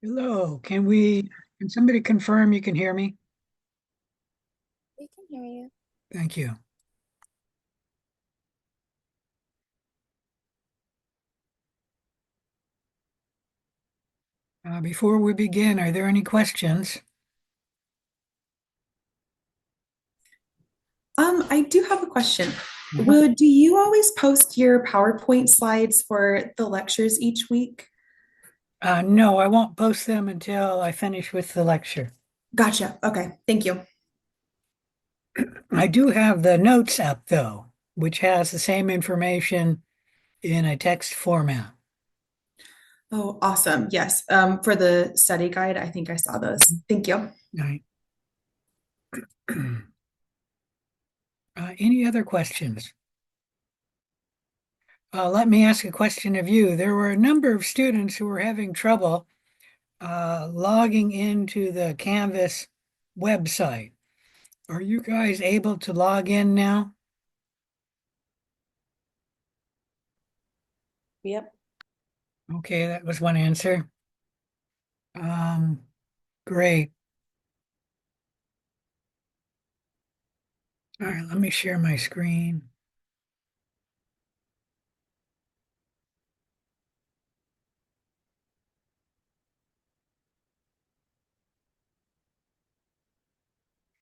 Hello, can somebody confirm you can hear me? We can hear you. Thank you. Before we begin, are there any questions? I do have a question. Uh-huh. Do you always post your PowerPoint slides for the lectures each week? No, I won't post them until I finish with the lecture. Gotcha. Okay. Thank you. I do have the notes app though, which has the same information in a text format. Oh, awesome. Yes. For the study guide, I think I saw those. Thank you. Right. Any other questions? Let me ask a question of you. There were a number of students who were having trouble logging into the Canvas website. Are you guys able to log in now? Yep. Okay, that was one answer. Um, great. All right, let me share my screen.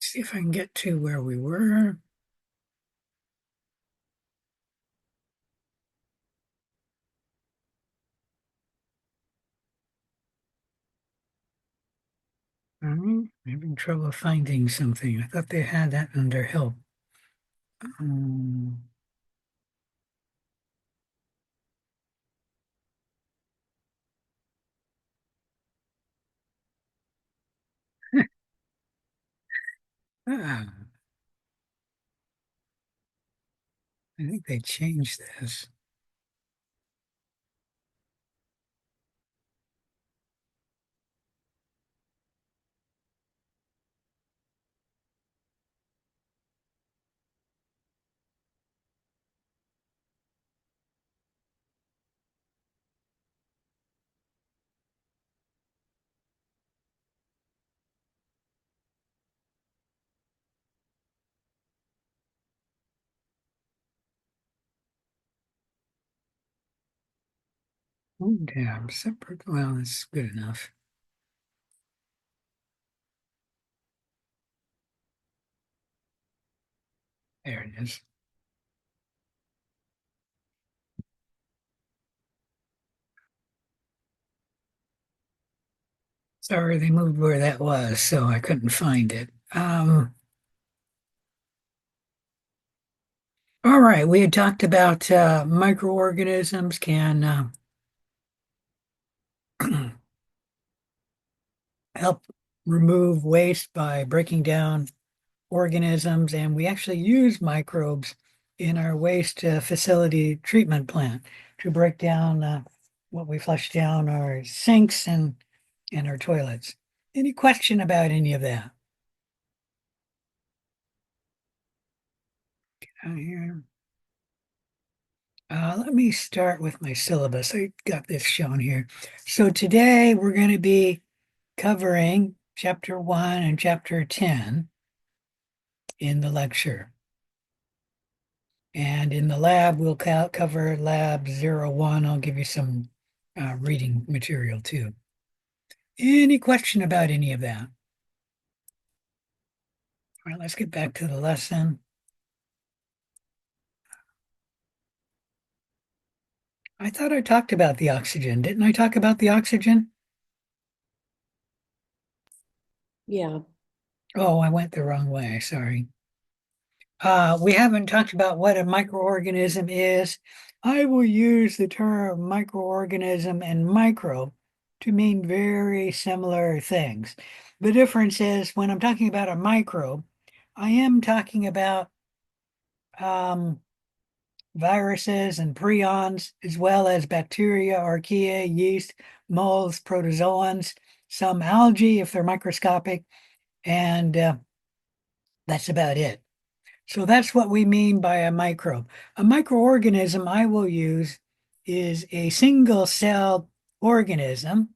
See if I can get to where we were. I'm having trouble finding something. I thought they had that under help. Um, ah, I think they changed this. Home tab, separate. Well, that's good enough. There it is. Sorry, they moved where that was, so I couldn't find it. All right, we had talked about microorganisms can help remove waste by breaking down organisms, and we actually use microbes in our waste facility treatment plant to break down what we flush down our sinks and our toilets. Any question about any of that? Here. Let me start with my syllabus. I got this shown here. So today we're going to be covering chapter 1 and chapter 10 in the lecture. And in the lab, we'll cover lab 01. I'll give you some reading material too. Any question about any of that? All right, let's get back to the lesson. I thought I talked about the oxygen. Didn't I talk about the oxygen? Yeah. Oh, I went the wrong way. Sorry. We haven't talked about what a microorganism is. I will use the term microorganism and microbe to mean very similar things. The difference is when I'm talking about a microbe, I am talking about um, viruses and prions, as well as bacteria, archaea, yeast, molds, protozoans, some algae if they're microscopic, and that's about it. So that's what we mean by a microbe. A microorganism I will use is a single celled organism,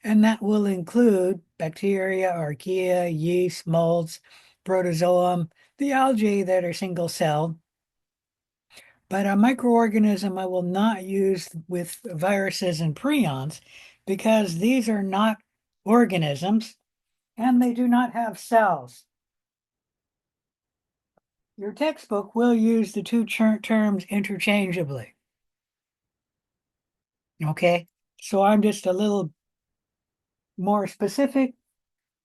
and that will include bacteria, archaea, yeast, molds, protozoum, the algae that are single celled. But a microorganism I will not use with viruses and prions because these are not organisms and they do not have cells. Your textbook will use the two terms interchangeably. Okay, so I'm just a little more specific,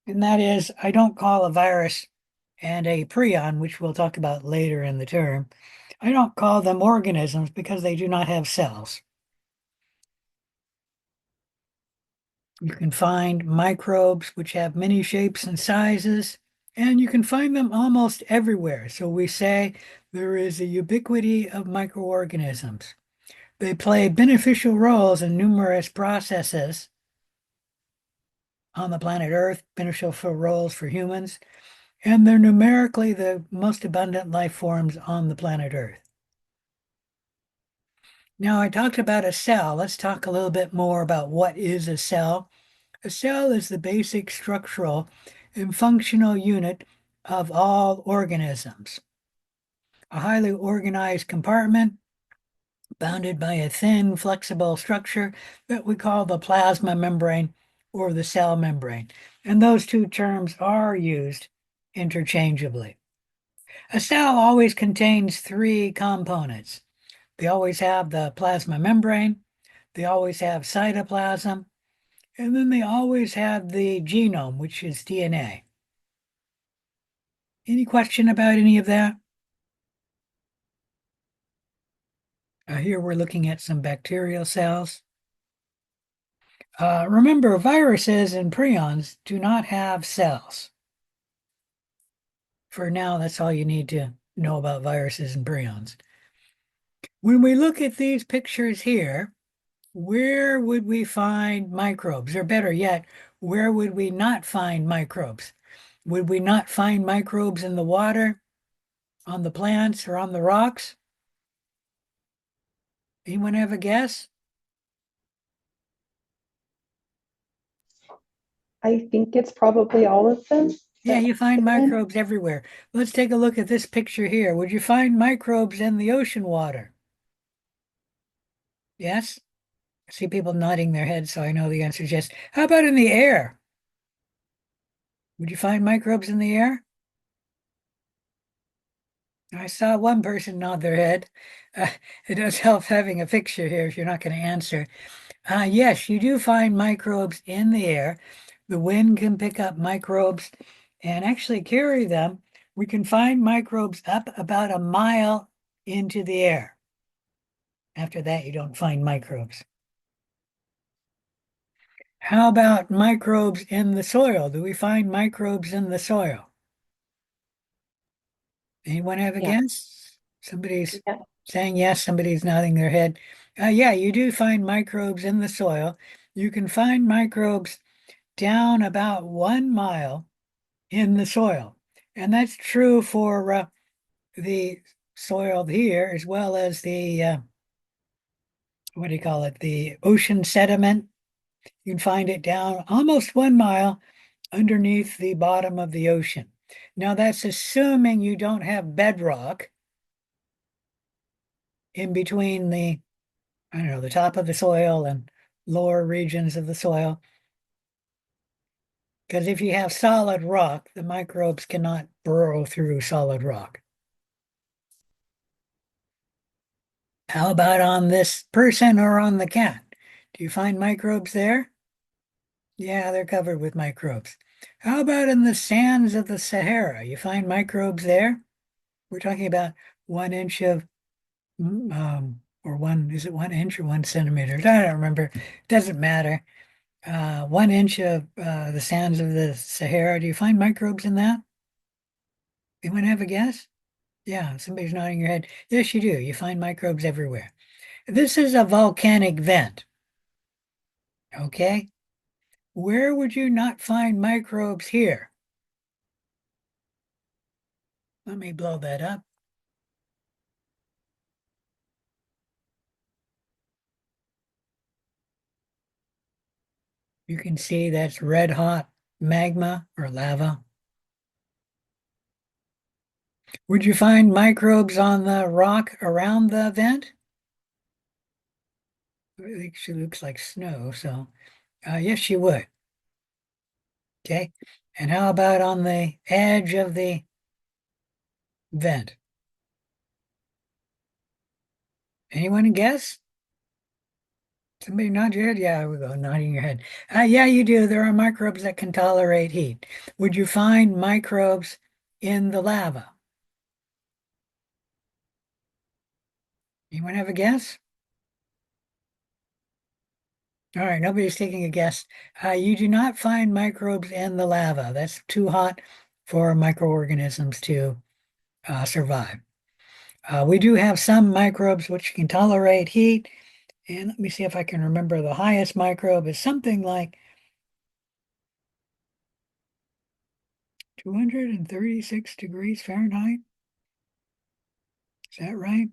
and that is I don't call a virus and a prion, which we'll talk about later in the term, I don't call them organisms because they do not have cells. You can find microbes which have many shapes and sizes, and you can find them almost everywhere. So we say there is a ubiquity of microorganisms. They play beneficial roles in numerous processes on the planet Earth, beneficial roles for humans, and they're numerically the most abundant life forms on the planet Earth. Now, I talked about a cell. Let's talk a little bit more about what is a cell. A cell is the basic structural and functional unit of all organisms. A highly organized compartment bounded by a thin, flexible structure that we call the plasma membrane or the cell membrane. And those two terms are used interchangeably. A cell always contains three components. They always have the plasma membrane, they always have cytoplasm, and then they always have the genome, which is DNA. Any question about any of that? Here we're looking at some bacterial cells. Remember, viruses and prions do not have cells. For now, that's all you need to know about viruses and prions. When we look at these pictures here, where would we find microbes? Or better yet, where would we not find microbes? Would we not find microbes in the water, on the plants, or on the rocks? Anyone have a guess? I think it's probably all of them. Yeah, you find But then microbes everywhere. Let's take a look at this picture here. Would you find microbes in the ocean water? Yes? I see people nodding their heads, so I know the answer is yes. How about in the air? Would you find microbes in the air? I saw one person nod their head. It does help having a picture here if you're not going to answer. Yes, you do find microbes in the air. The wind can pick up microbes and actually carry them. We can find microbes up about a mile into the air. After that, you don't find microbes. How about microbes in the soil? Do we find microbes in the soil? Anyone have a Yeah. guess? Somebody's yeah, saying yes, somebody's nodding their head. Yeah, you do find microbes in the soil. You can find microbes down about 1 mile in the soil. And that's true for the soil here as well as the, what do you call it, the ocean sediment. You can find it down almost 1 mile underneath the bottom of the ocean. Now, that's assuming you don't have bedrock in between the, I don't know, the top of the soil and lower regions of the soil. Because if you have solid rock, the microbes cannot burrow through solid rock. How about on this person or on the cat? Do you find microbes there? Yeah, they're covered with microbes. How about in the sands of the Sahara? You find microbes there? We're talking about 1 inch of, or one, is it 1 inch or 1 centimeter? I don't remember. Doesn't matter. 1 inch of the sands of the Sahara. Do you find microbes in that? Anyone have a guess? Yeah, somebody's nodding your head. Yes, you do. You find microbes everywhere. This is a volcanic vent. Okay. Where would you not find microbes here? Let me blow that up. You can see that's red hot magma or lava. Would you find microbes on the rock around the vent? It actually looks like snow, so yes, you would. Okay. And how about on the edge of the vent? Anyone guess? Somebody nod your head? Yeah, we go nodding your head. Yeah, you do. There are microbes that can tolerate heat. Would you find microbes in the lava? Anyone have a guess? All right, nobody's taking a guess. You do not find microbes in the lava. That's too hot for microorganisms to survive. We do have some microbes which can tolerate heat. And let me see if I can remember the highest microbe is something like 236 degrees Fahrenheit. Is that right?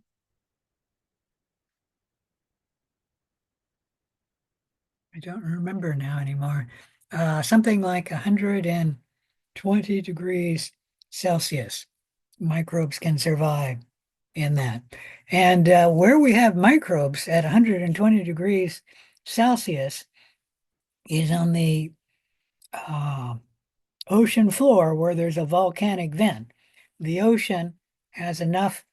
I don't remember now anymore. Something like 120 degrees Celsius. Microbes can survive in that. And where we have microbes at 120 degrees Celsius is on the uh, ocean floor where there's a volcanic vent. The ocean has enough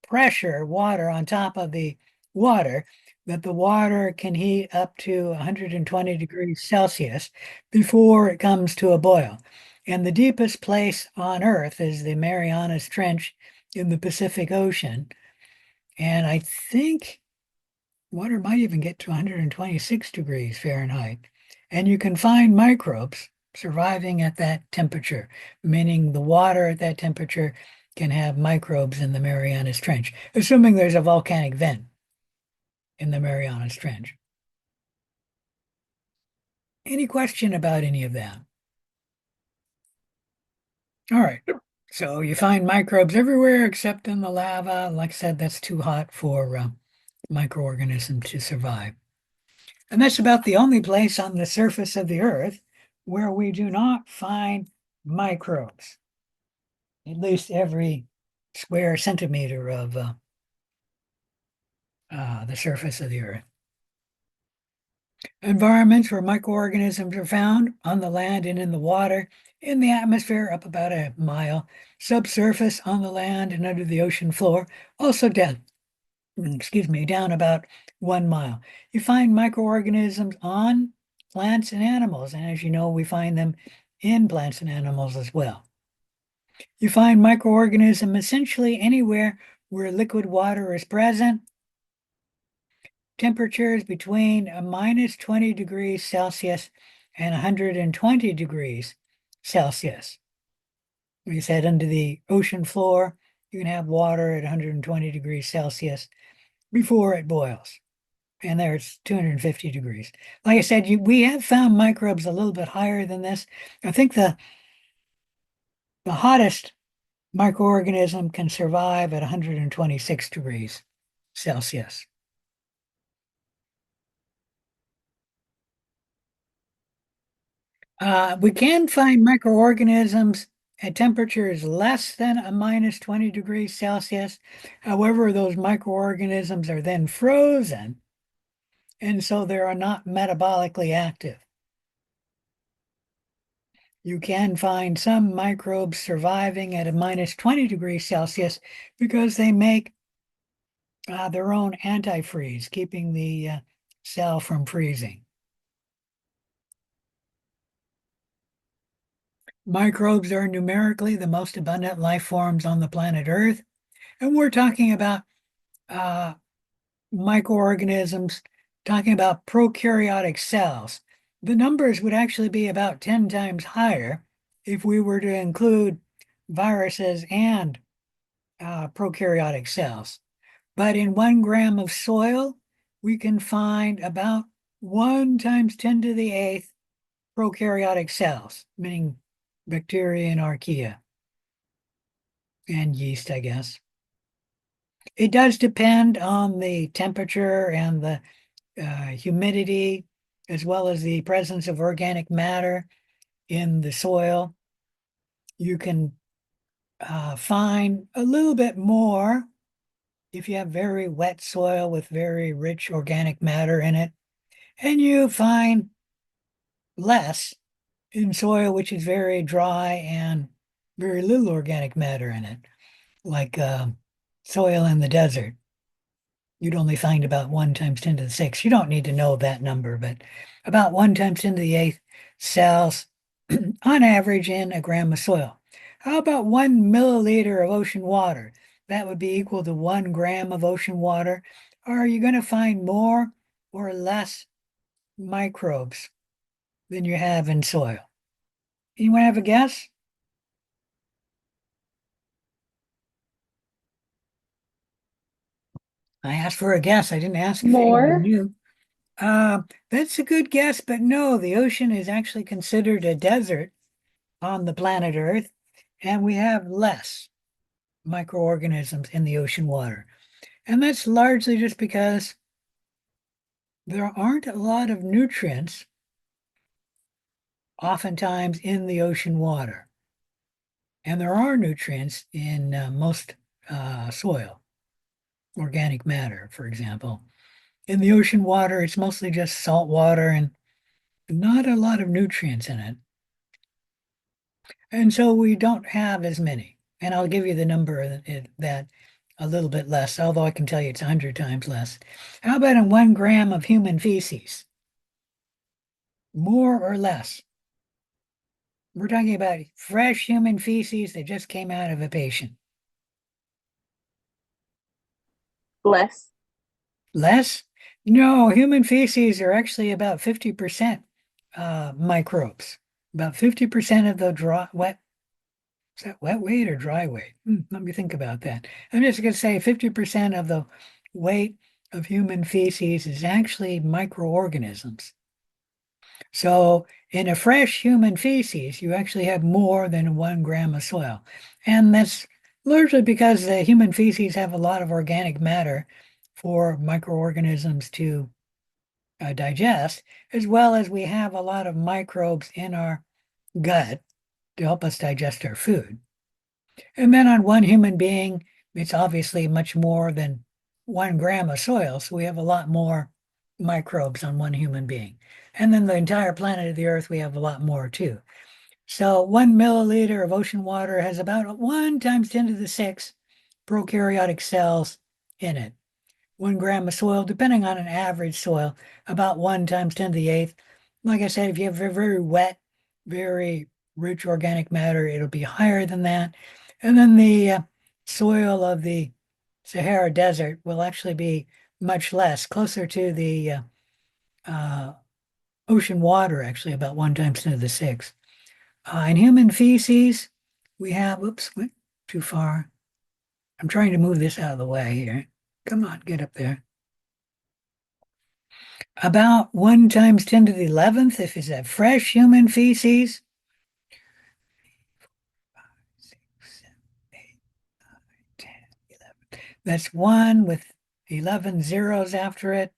pressure, water on top of the water, that the water can heat up to 120 degrees Celsius before it comes to a boil. And the deepest place on Earth is the Marianas Trench in the Pacific Ocean. And I think water might even get to 126 degrees Fahrenheit. And you can find microbes surviving at that temperature, meaning the water at that temperature can have microbes in the Marianas Trench, assuming there's a volcanic vent in the Marianas Trench. Any question about any of that? All right. So you find microbes everywhere except in the lava. Like I said, that's too hot for microorganisms to survive. And that's about the only place on the surface of the Earth where we do not find microbes, at least every square centimeter of the surface of the Earth. Environments where microorganisms are found on the land and in the water, in the atmosphere up about a mile, subsurface on the land and under the ocean floor, also down, down about 1 mile. You find microorganisms on plants and animals, and as you know, we find them in plants and animals as well. You find microorganisms essentially anywhere where liquid water is present. Temperatures between a minus 20 degrees Celsius and 120 degrees Celsius. We said under the ocean floor, you can have water at 120 degrees Celsius before it boils. And there it's 250 degrees. Like I said, we have found microbes a little bit higher than this. I think the hottest microorganism can survive at 126 degrees Celsius. We can find microorganisms at temperatures less than a minus 20 degrees Celsius. However, those microorganisms are then frozen, and so they are not metabolically active. You can find some microbes surviving at a minus 20 degrees Celsius because they make their own antifreeze, keeping the cell from freezing. Microbes are numerically the most abundant life forms on the planet Earth. And we're talking about uh, microorganisms, talking about prokaryotic cells. The numbers would actually be about 10 times higher if we were to include viruses and prokaryotic cells. But in 1 gram of soil, we can find about 1 times 10 to the eighth prokaryotic cells, meaning bacteria and archaea and yeast, I guess. It does depend on the temperature and the humidity as well as the presence of organic matter in the soil. You can find a little bit more if you have very wet soil with very rich organic matter in it, and you find less in soil which is very dry and very little organic matter in it, like soil in the desert. You'd only find about 1 times 10 to the 6. You don't need to know that number, but about 1 times 10 to the 8th cells on average in a gram of soil. How about 1 milliliter of ocean water? That would be equal to 1 gram of ocean water. Are you going to find more or less microbes than you have in soil? Anyone have a guess? I asked for a guess. I didn't ask if anyone More? knew. That's a good guess, but no, the ocean is actually considered a desert on the planet Earth, and we have less microorganisms in the ocean water. And that's largely just because there aren't a lot of nutrients oftentimes in the ocean water. And there are nutrients in most soil, organic matter, for example. In the ocean water, it's mostly just salt water and not a lot of nutrients in it. And so we don't have as many. And I'll give you the number that a little bit less, although I can tell you it's 100 times less. How about in 1 gram of human feces? More or less? We're talking about fresh human feces that just came out of a patient. Less. Less? No, human feces are actually about 50% microbes. About 50% of the wet, is that wet weight or dry weight? Let me think about that. I'm just going to say 50% of the weight of human feces is actually microorganisms. So in a fresh human feces, you actually have more than 1 gram of soil. And that's largely because the human feces have a lot of organic matter for microorganisms to digest, as well as we have a lot of microbes in our gut to help us digest our food. And then on 1 human being, it's obviously much more than 1 gram of soil. So we have a lot more microbes on 1 human being. And then the entire planet of the Earth, we have a lot more too. So 1 milliliter of ocean water has about 1 times 10 to the 6 prokaryotic cells in it. 1 gram of soil, depending on an average soil, about 1 times 10 to the 8th. Like I said, if you have very, very wet, very rich organic matter, it'll be higher than that. And then the soil of the Sahara Desert will actually be much less, closer to the uh, ocean water, actually, about 1 times 10 to the 6. In human feces, we have, whoops, went too far. I'm trying to move this out of the way here. Come on, get up there. About 1 times 10 to the 11th, if it's a fresh human feces. 5, 6, 7, 8, 9, 10, 11. That's 1 with 11 zeros after it.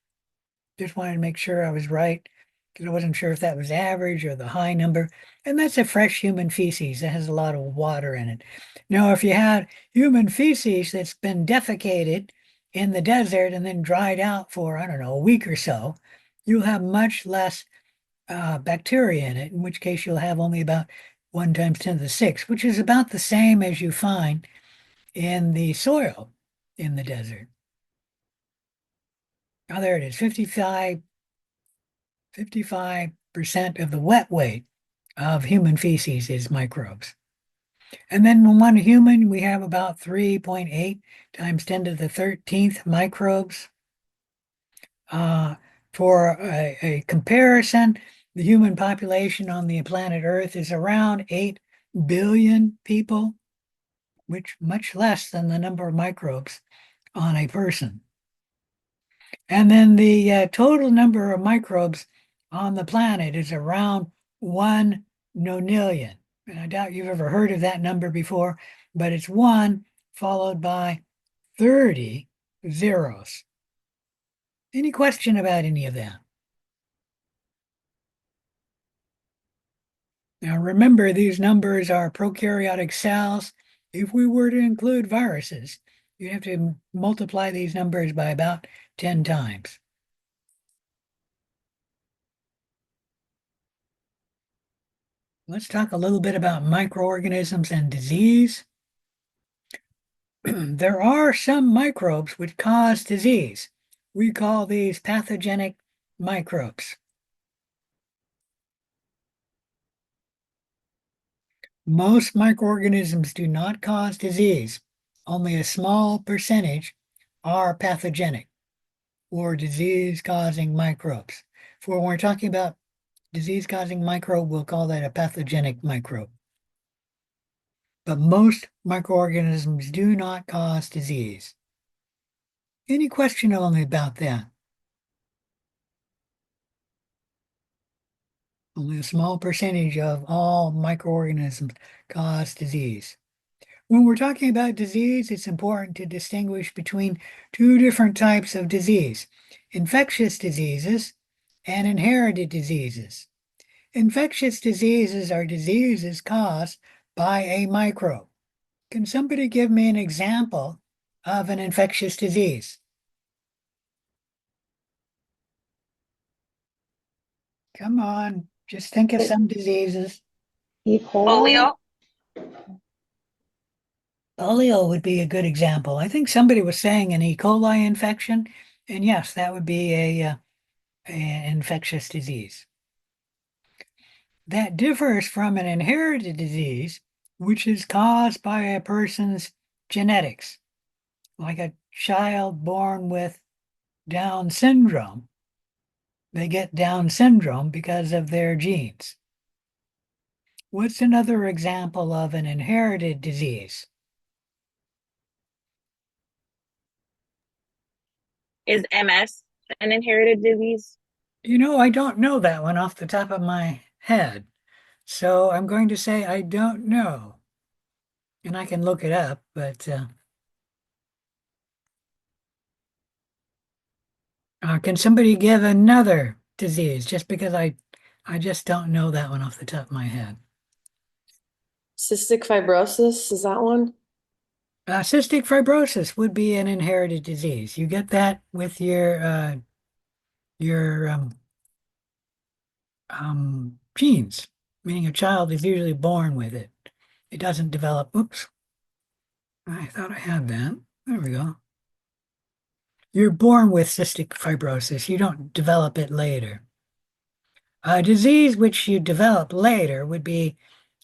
Just wanted to make sure I was right because I wasn't sure if that was average or the high number. And that's a fresh human feces that has a lot of water in it. Now, if you had human feces that's been defecated in the desert and then dried out for, I don't know, a week or so, you'll have much less bacteria in it, in which case you'll have only about 1 times 10 to the 6, which is about the same as you find in the soil in the desert. Oh, there it is, 55% of the wet weight of human feces is microbes. And then in 1 human, we have about 3.8 times 10 to the 13th microbes. For a comparison, the human population on the planet Earth is around 8 billion people, which much less than the number of microbes on a person. And then the total number of microbes on the planet is around 1 nonillion. And I doubt you've ever heard of that number before, but it's 1 followed by 30 zeros. Any question about any of that? Now remember, these numbers are prokaryotic cells. If we were to include viruses, you'd have to multiply these numbers by about 10 times. Let's talk a little bit about microorganisms and disease. There are some microbes which cause disease. We call these pathogenic microbes. Most microorganisms do not cause disease. Only a small percentage are pathogenic or disease-causing microbes. For when we're talking about disease-causing microbe, we'll call that a pathogenic microbe. But most microorganisms do not cause disease. Any question only about that? Only a small percentage of all microorganisms cause disease. When we're talking about disease, it's important to distinguish between two different types of disease: infectious diseases and inherited diseases. Infectious diseases are diseases caused by a microbe. Can somebody give me an example of an infectious disease? Come on, just think of some diseases. E. coli. Polio. Polio would be a good example. I think somebody was saying an E. coli infection, and yes, that would be an infectious disease. That differs from an inherited disease, which is caused by a person's genetics, like a child born with Down syndrome. They get Down syndrome because of their genes. What's another example of an inherited disease? Is MS an inherited disease? You know, I don't know that one off the top of my head. So I'm going to say I don't know. And I can look it up, but can somebody give another disease just because I just don't know that one off the top of my head. Cystic fibrosis, is that one? Cystic fibrosis would be an inherited disease. You get that with your genes, meaning a child is usually born with it. It doesn't develop. Oops, I thought I had that. There we go. You're born with cystic fibrosis. You don't develop it later. A disease which you develop later would be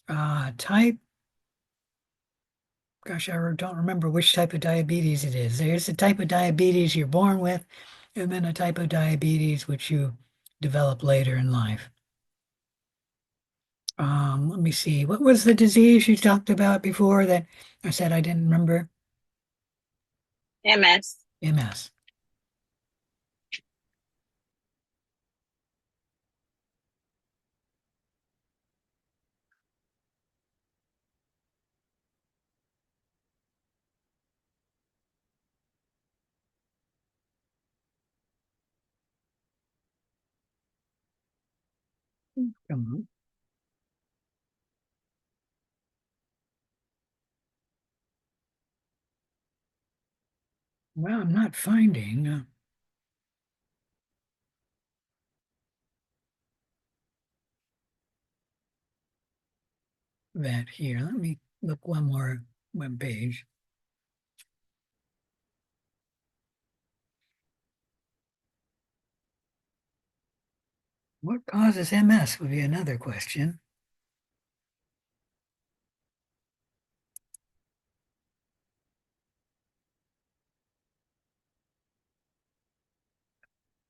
gosh, I don't remember which type of diabetes it is. There's a type of diabetes you're born with, and then a type of diabetes which you develop later in life. Let me see. What was the disease you talked about before that I said I didn't remember? MS. MS. Come on. Well, I'm not finding that here. Let me look one more web page. What causes MS would be another question.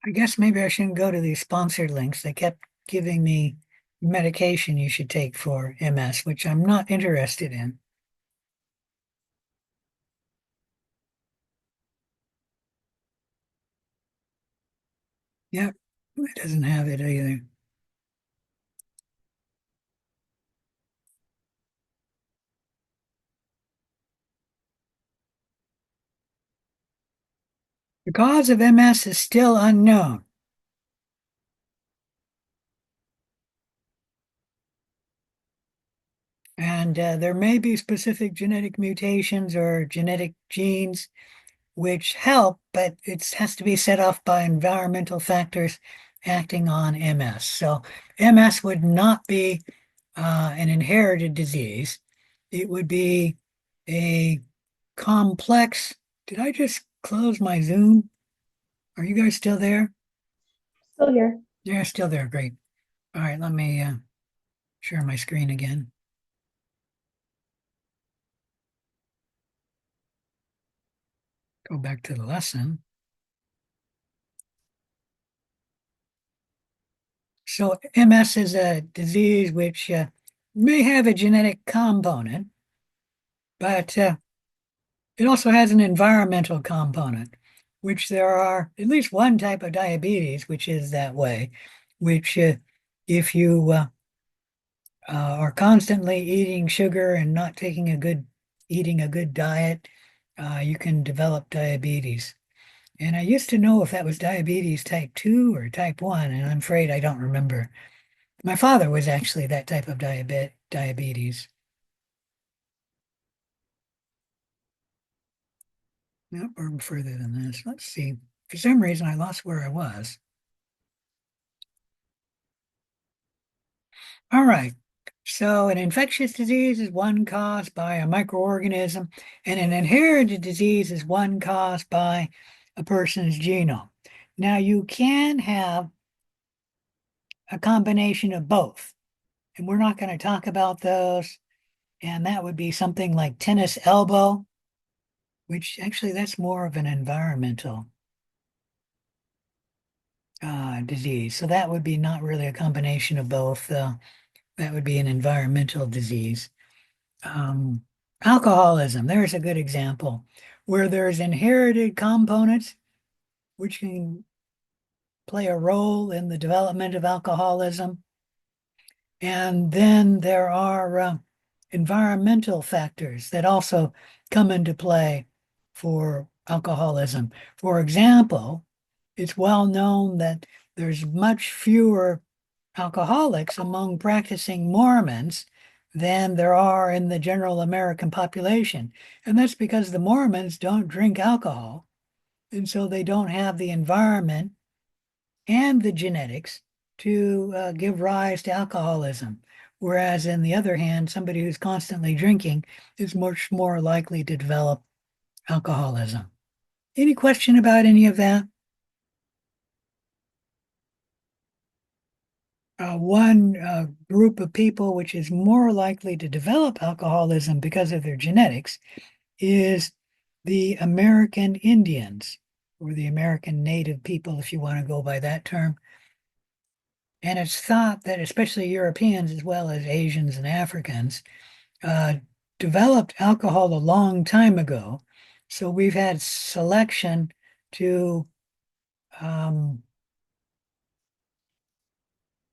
I guess maybe I shouldn't go to these sponsored links. They kept giving me medication you should take for MS, which I'm not interested in. Yep, it doesn't have it either. The cause of MS is still unknown. And there may be specific genetic mutations or genetic genes which help, but it has to be set off by environmental factors acting on MS. So MS would not be an inherited disease. It would be a complex. Did I just close my Zoom? Are you guys still there? Still here. Yeah, still there. Great. All right, let me share my screen again. Go back to the lesson. So MS is a disease which may have a genetic component, but it also has an environmental component, which there are at least one type of diabetes which is that way, which if you are constantly eating sugar and not eating a good diet, you can develop diabetes. And I used to know if that was diabetes type 2 or type 1, and I'm afraid I don't remember. My father was actually that type of diabetes. Nope, we're further than this. Let's see. For some reason, I lost where I was. All right. So an infectious disease is one caused by a microorganism, and an inherited disease is one caused by a person's genome. Now, you can have a combination of both, and we're not going to talk about those. And that would be something like tennis elbow, which actually that's more of an environmental disease. So that would be not really a combination of both. That would be an environmental disease. Um, Alcoholism, there's a good example where there's inherited components which can play a role in the development of alcoholism. And then there are environmental factors that also come into play for alcoholism. For example, it's well known that there's much fewer alcoholics among practicing Mormons than there are in the general American population. And that's because the Mormons don't drink alcohol. And so they don't have the environment and the genetics to give rise to alcoholism. Whereas, on the other hand, somebody who's constantly drinking is much more likely to develop alcoholism. Any question about any of that? One group of people which is more likely to develop alcoholism because of their genetics is the American Indians, or the American Native people, if you want to go by that term. And it's thought that especially Europeans as well as Asians and Africans uh, developed alcohol a long time ago. So we've had selection to um,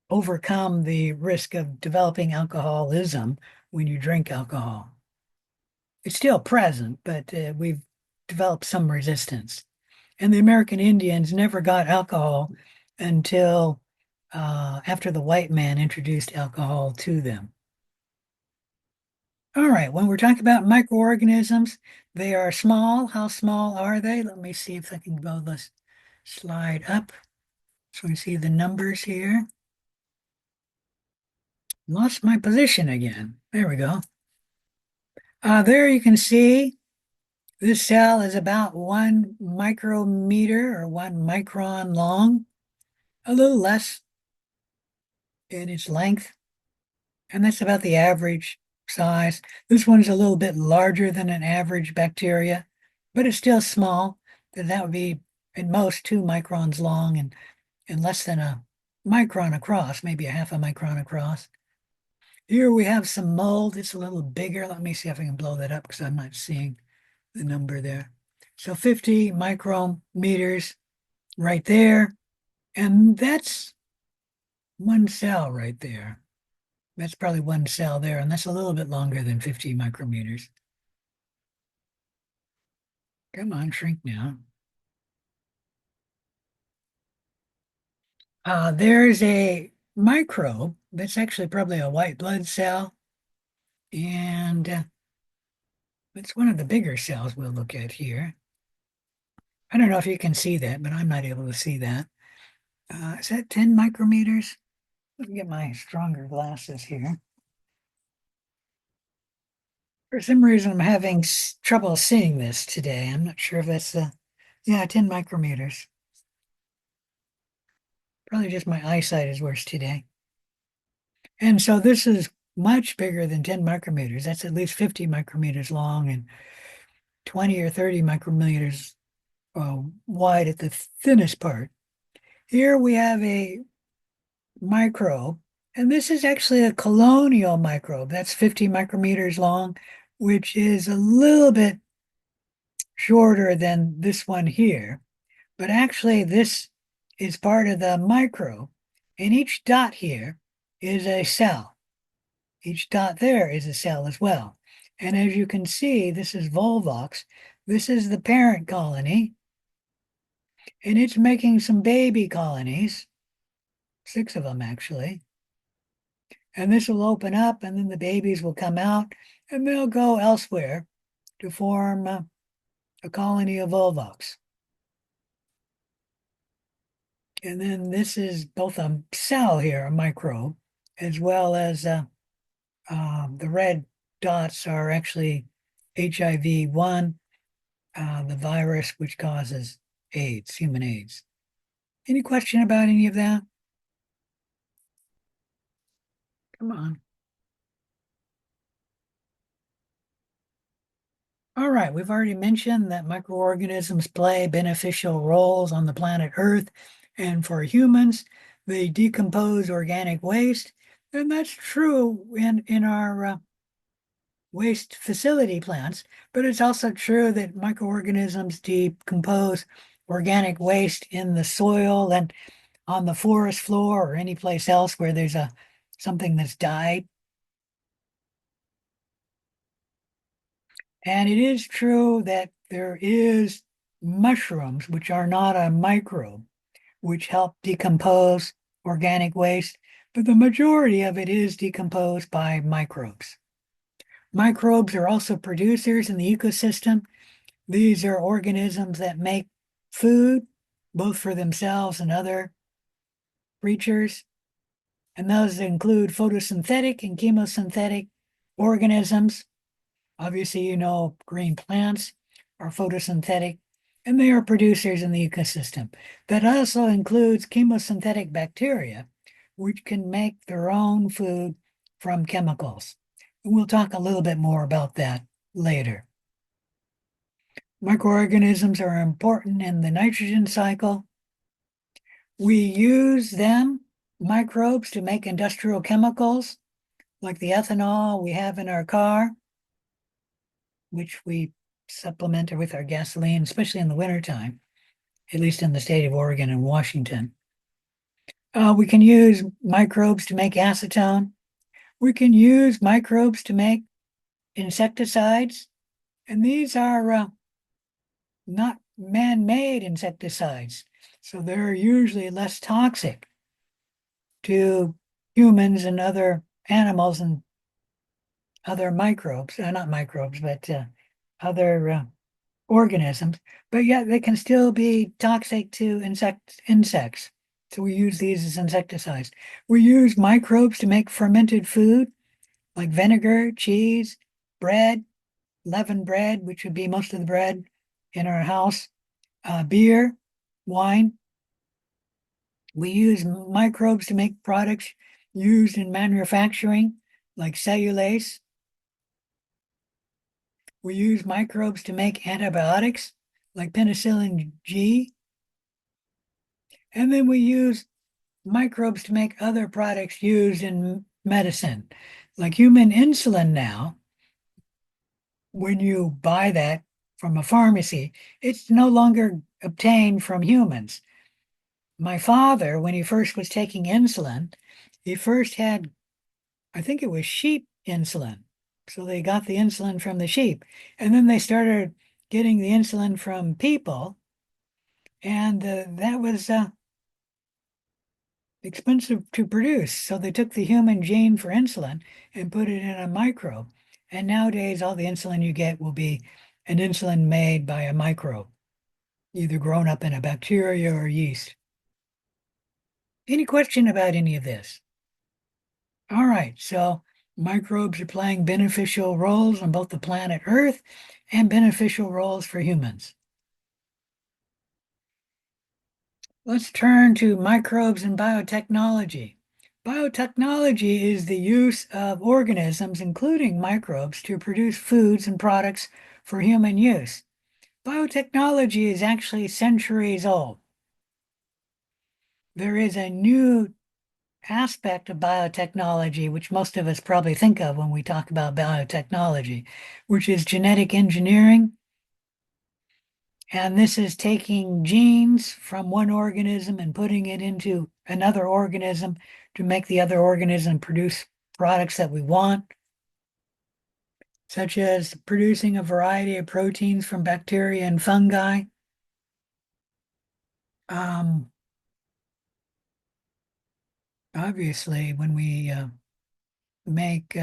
overcome the risk of developing alcoholism when you drink alcohol. It's still present, but we've developed some resistance. And the American Indians never got alcohol until after the white man introduced alcohol to them. All right, when we're talking about microorganisms, they are small. How small are they? Let me see if I can go this slide up so we see the numbers here. Lost my position again. There we go. There you can see this cell is about 1 micrometer or 1 micron long, a little less in its length, and that's about the average size. This one's a little bit larger than an average bacteria, but it's still small. That would be at most 2 microns long and less than a micron across, maybe a half a micron across. Here we have some mold. It's a little bigger. Let me see if I can blow that up because I'm not seeing the number there. So 50 micrometers right there. And that's one cell right there. That's probably one cell there, and that's a little bit longer than 50 micrometers. Come on, shrink now. There's a microbe that's actually probably a white blood cell And it's one of the bigger cells we'll look at here. I don't know if you can see that, but I'm not able to see that. Is that 10 micrometers? Let me get my stronger glasses here. For some reason, I'm having trouble seeing this today. I'm not sure if that's yeah, 10 micrometers. Probably just my eyesight is worse today. And so this is much bigger than 10 micrometers. That's at least 50 micrometers long and 20 or 30 micrometers wide at the thinnest part. Here we have a microbe, and this is actually a colonial microbe. That's 50 micrometers long, which is a little bit shorter than this one here. But actually, this is part of the microbe, and each dot here is a cell. Each dot there is a cell as well. And as you can see, this is Volvox. This is the parent colony, and it's making some baby colonies, 6 of them actually. And this will open up, and then the babies will come out, and they'll go elsewhere to form a colony of Volvox. And then this is both a cell here, a microbe, as well as the red dots are actually HIV-1, the virus which causes AIDS, human AIDS. Any question about any of that? Come on. All right, we've already mentioned that microorganisms play beneficial roles on the planet Earth, and for humans, they decompose organic waste, and that's true in our waste facility plants, but it's also true that microorganisms decompose organic waste in the soil and on the forest floor or any place else where there's something that's died. And it is true that there is mushrooms, which are not a microbe, which help decompose organic waste, but the majority of it is decomposed by microbes. Microbes are also producers in the ecosystem. These are organisms that make food, both for themselves and other creatures. And those include photosynthetic and chemosynthetic organisms. Obviously, you know, green plants are photosynthetic, and they are producers in the ecosystem. That also includes chemosynthetic bacteria, which can make their own food from chemicals. And we'll talk a little bit more about that later. Microorganisms are important in the nitrogen cycle. We use them, microbes, to make industrial chemicals, like the ethanol we have in our car, which we supplement with our gasoline, especially in the wintertime, at least in the state of Oregon and Washington. We can use microbes to make acetone. We can use microbes to make insecticides, and these are not man-made insecticides, so they're usually less toxic to humans and other animals and other microbes, not microbes, but other organisms, but yet they can still be toxic to insects. So we use these as insecticides. We use microbes to make fermented food like vinegar, cheese, bread, leavened bread, which would be most of the bread in our house, beer, wine. We use microbes to make products used in manufacturing like cellulase. We use microbes to make antibiotics like penicillin G. And then we use microbes to make other products used in medicine, like human insulin now. When you buy that from a pharmacy, it's no longer obtained from humans. My father, when he first was taking insulin, he first had, I think it was sheep insulin. So they got the insulin from the sheep. And then they started getting the insulin from people. And that was expensive to produce. So they took the human gene for insulin and put it in a microbe. And nowadays, all the insulin you get will be an insulin made by a microbe, either grown up in a bacteria or yeast. Any question about any of this? All right, so microbes are playing beneficial roles on both the planet Earth and beneficial roles for humans. Let's turn to microbes and biotechnology. Biotechnology is the use of organisms, including microbes, to produce foods and products for human use. Biotechnology is actually centuries old. There is a new aspect of biotechnology, which most of us probably think of when we talk about biotechnology, which is genetic engineering. And this is taking genes from one organism and putting it into another organism to make the other organism produce products that we want, such as producing a variety of proteins from bacteria and fungi. Obviously, when we make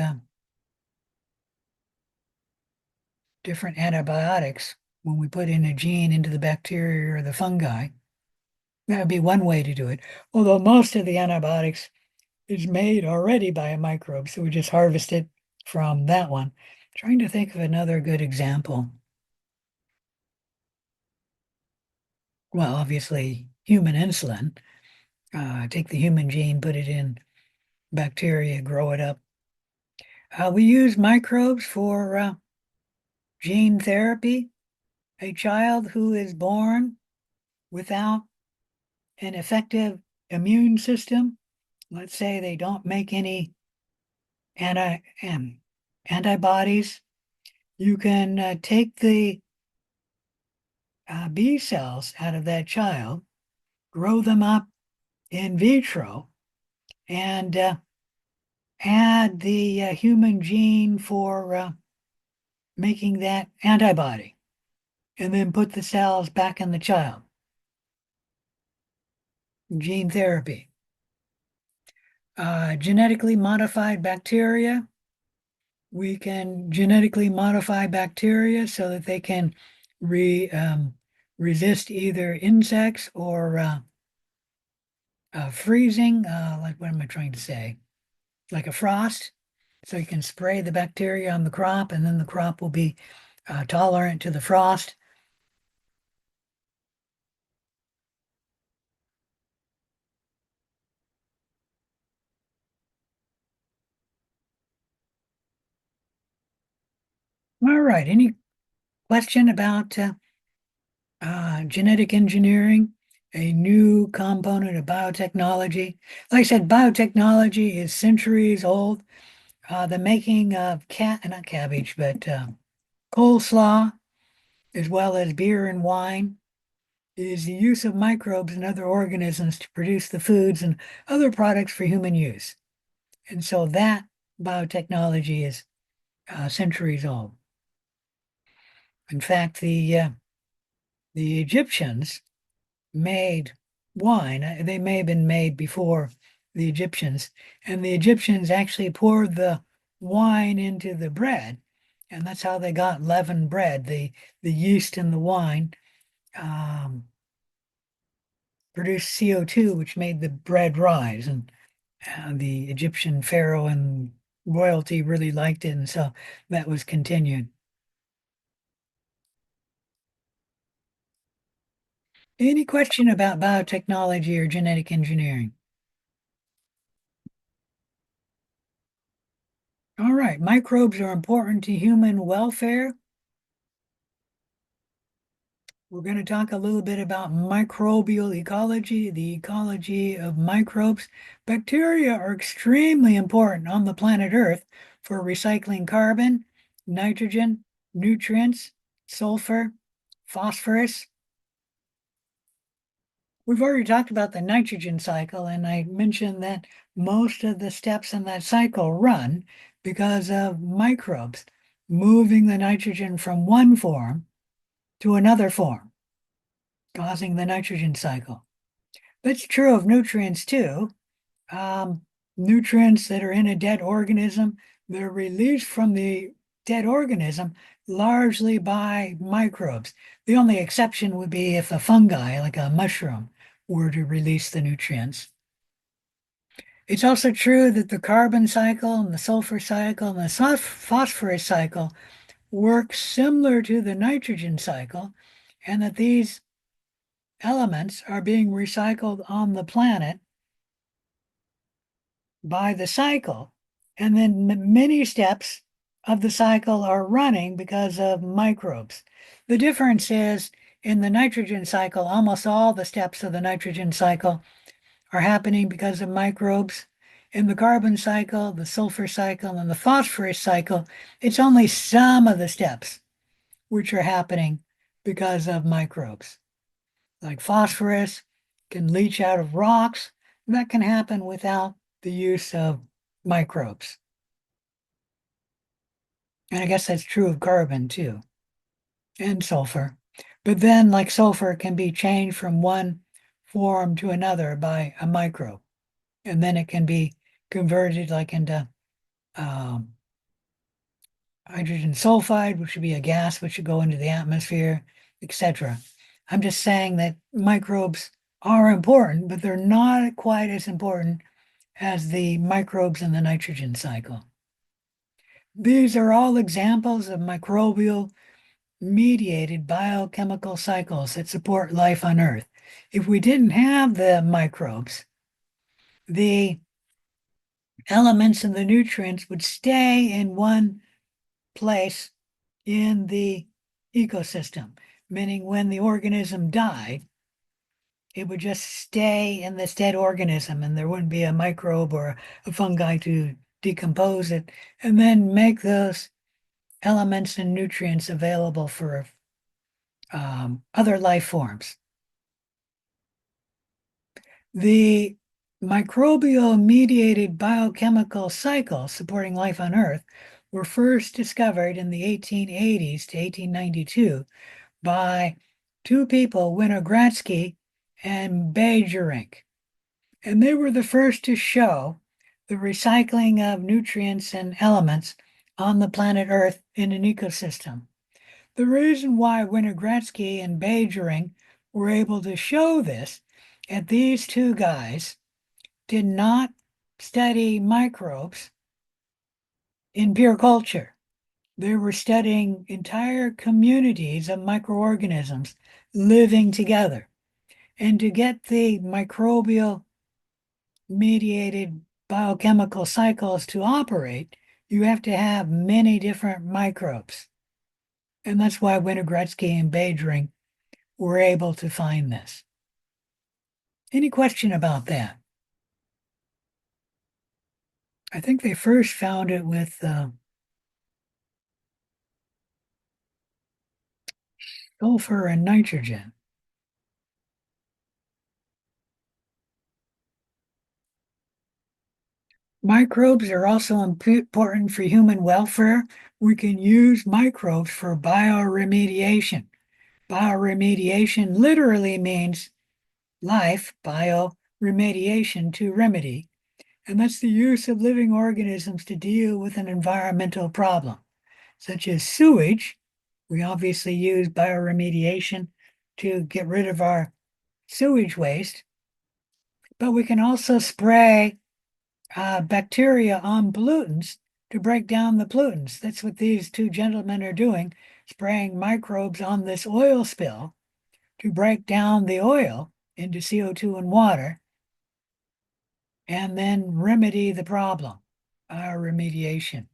different antibiotics, when we put in a gene into the bacteria or the fungi, that would be one way to do it. Although most of the antibiotics is made already by a microbe, so we just harvest it from that one. Trying to think of another good example. Well, obviously, human insulin. Take the human gene, put it in bacteria, grow it up. We use microbes for gene therapy. A child who is born without an effective immune system, let's say they don't make any antibodies, you can take the B cells out of that child, grow them up in vitro, and add the human gene for making that antibody, and then put the cells back in the child. Gene therapy. Genetically modified bacteria. We can genetically modify bacteria so that they can resist either insects or freezing, like what am I trying to say? Like a frost. So you can spray the bacteria on the crop and then the crop will be tolerant to the frost. All right, any question about genetic engineering, a new component of biotechnology? Like I said, biotechnology is centuries old. The making of not cabbage, but coleslaw, as well as beer and wine, is the use of microbes and other organisms to produce the foods and other products for human use. And so that biotechnology is centuries old. In fact, the Egyptians made wine. They may have been made before the Egyptians, and the Egyptians actually poured the wine into the bread, and that's how they got leavened bread. The yeast in the wine produced CO2, which made the bread rise, and the Egyptian pharaoh and royalty really liked it, and so that was continued. Any question about biotechnology or genetic engineering? All right, microbes are important to human welfare. We're going to talk a little bit about microbial ecology, the ecology of microbes. Bacteria are extremely important on the planet Earth for recycling carbon, nitrogen, nutrients, sulfur, phosphorus. We've already talked about the nitrogen cycle, and I mentioned that most of the steps in that cycle run because of microbes moving the nitrogen from one form to another form, causing the nitrogen cycle. That's true of nutrients too. Nutrients that are in a dead organism, they're released from the dead organism largely by microbes. The only exception would be if a fungi, like a mushroom, were to release the nutrients. It's also true that the carbon cycle and the sulfur cycle and the phosphorus cycle work similar to the nitrogen cycle, and that these elements are being recycled on the planet by the cycle. And then many steps of the cycle are running because of microbes. The difference is in the nitrogen cycle, almost all the steps of the nitrogen cycle are happening because of microbes. In the carbon cycle, the sulfur cycle, and the phosphorus cycle, it's only some of the steps which are happening because of microbes. Like phosphorus can leach out of rocks. That can happen without the use of microbes. And I guess that's true of carbon too, and sulfur. But then, like sulfur can be changed from one form to another by a microbe. And then it can be converted like into hydrogen sulfide, which would be a gas which would go into the atmosphere, etc. I'm just saying that microbes are important, but they're not quite as important as the microbes in the nitrogen cycle. These are all examples of microbial mediated biochemical cycles that support life on Earth. If we didn't have the microbes, the elements and the nutrients would stay in one place in the ecosystem, meaning when the organism died, it would just stay in this dead organism and there wouldn't be a microbe or a fungi to decompose it and then make those elements and nutrients available for other life forms. The microbial mediated biochemical cycles supporting life on Earth were first discovered in the 1880s to 1892 by two people, Winogradsky and Bajorink. And they were the first to show the recycling of nutrients and elements on the planet Earth in an ecosystem. The reason why Winogradsky and Bajorink were able to show this, and these two guys did not study microbes in pure culture. They were studying entire communities of microorganisms living together. And to get the microbial mediated biochemical cycles to operate, you have to have many different microbes. And that's why Winogradsky and Bajorink were able to find this. Any question about that? I think they first found it with sulfur and nitrogen. Microbes are also important for human welfare. We can use microbes for bioremediation. Bioremediation literally means life, bioremediation, to remedy. And that's the use of living organisms to deal with an environmental problem, such as sewage. We obviously use bioremediation to get rid of our sewage waste, but we can also spray bacteria on pollutants to break down the pollutants. That's what these two gentlemen are doing, spraying microbes on this oil spill to break down the oil into CO2 and water and then remedy the problem, remediation.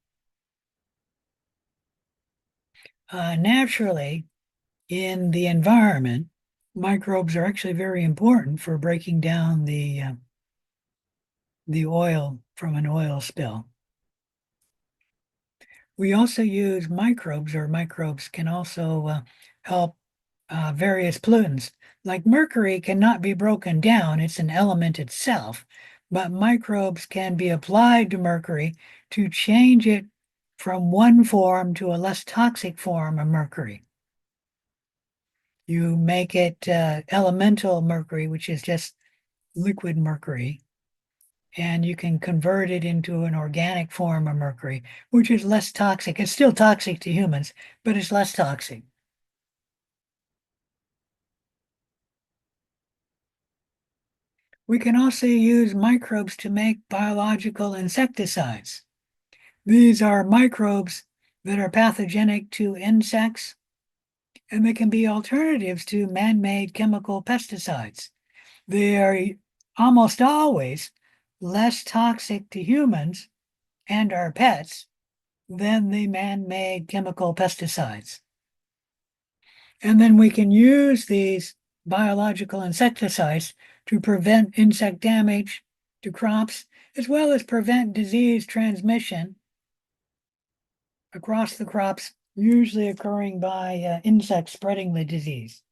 Naturally, in the environment, microbes are actually very important for breaking down the oil from an oil spill. We also use microbes, or microbes can also help various pollutants. Like mercury cannot be broken down, it's an element itself, but microbes can be applied to mercury to change it from one form to a less toxic form of mercury. You make it elemental mercury, which is just liquid mercury, and you can convert it into an organic form of mercury, which is less toxic. It's still toxic to humans, but it's less toxic. We can also use microbes to make biological insecticides. These are microbes that are pathogenic to insects, and they can be alternatives to man-made chemical pesticides. They are almost always less toxic to humans and our pets than the man-made chemical pesticides. And then we can use these biological insecticides to prevent insect damage to crops, as well as prevent disease transmission across the crops, usually occurring by insects spreading the disease.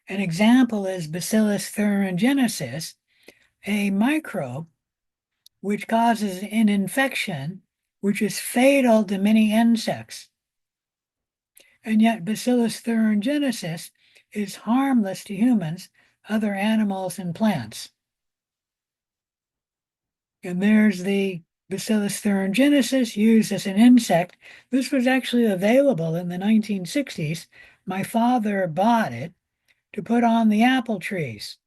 An example is Bacillus thuringiensis, a microbe which causes an infection which is fatal to many insects. And yet Bacillus thuringiensis is harmless to humans, other animals, and plants. And there's the Bacillus thuringiensis used as an insect. This was actually available in the 1960s. My father bought it to put on the apple trees.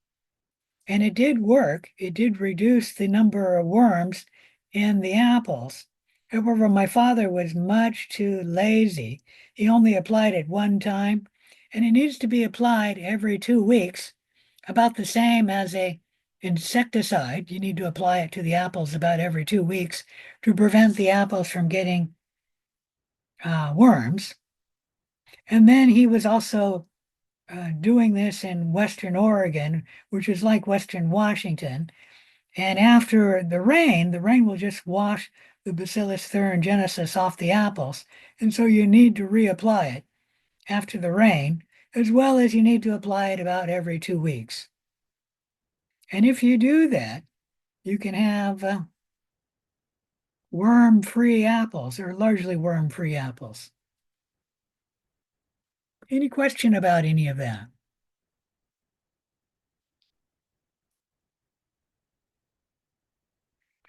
And it did work. It did reduce the number of worms in the apples. However, my father was much too lazy. He only applied it one time, and it needs to be applied every 2 weeks, about the same as a insecticide. You need to apply it to the apples about every 2 weeks to prevent the apples from getting worms. And then he was also doing this in Western Oregon, which is like Western Washington. And after the rain will just wash the Bacillus thuringiensis off the apples. And so you need to reapply it after the rain, as well as you need to apply it about every 2 weeks. And if you do that, you can have worm-free apples, or largely worm-free apples. Any question about any of that?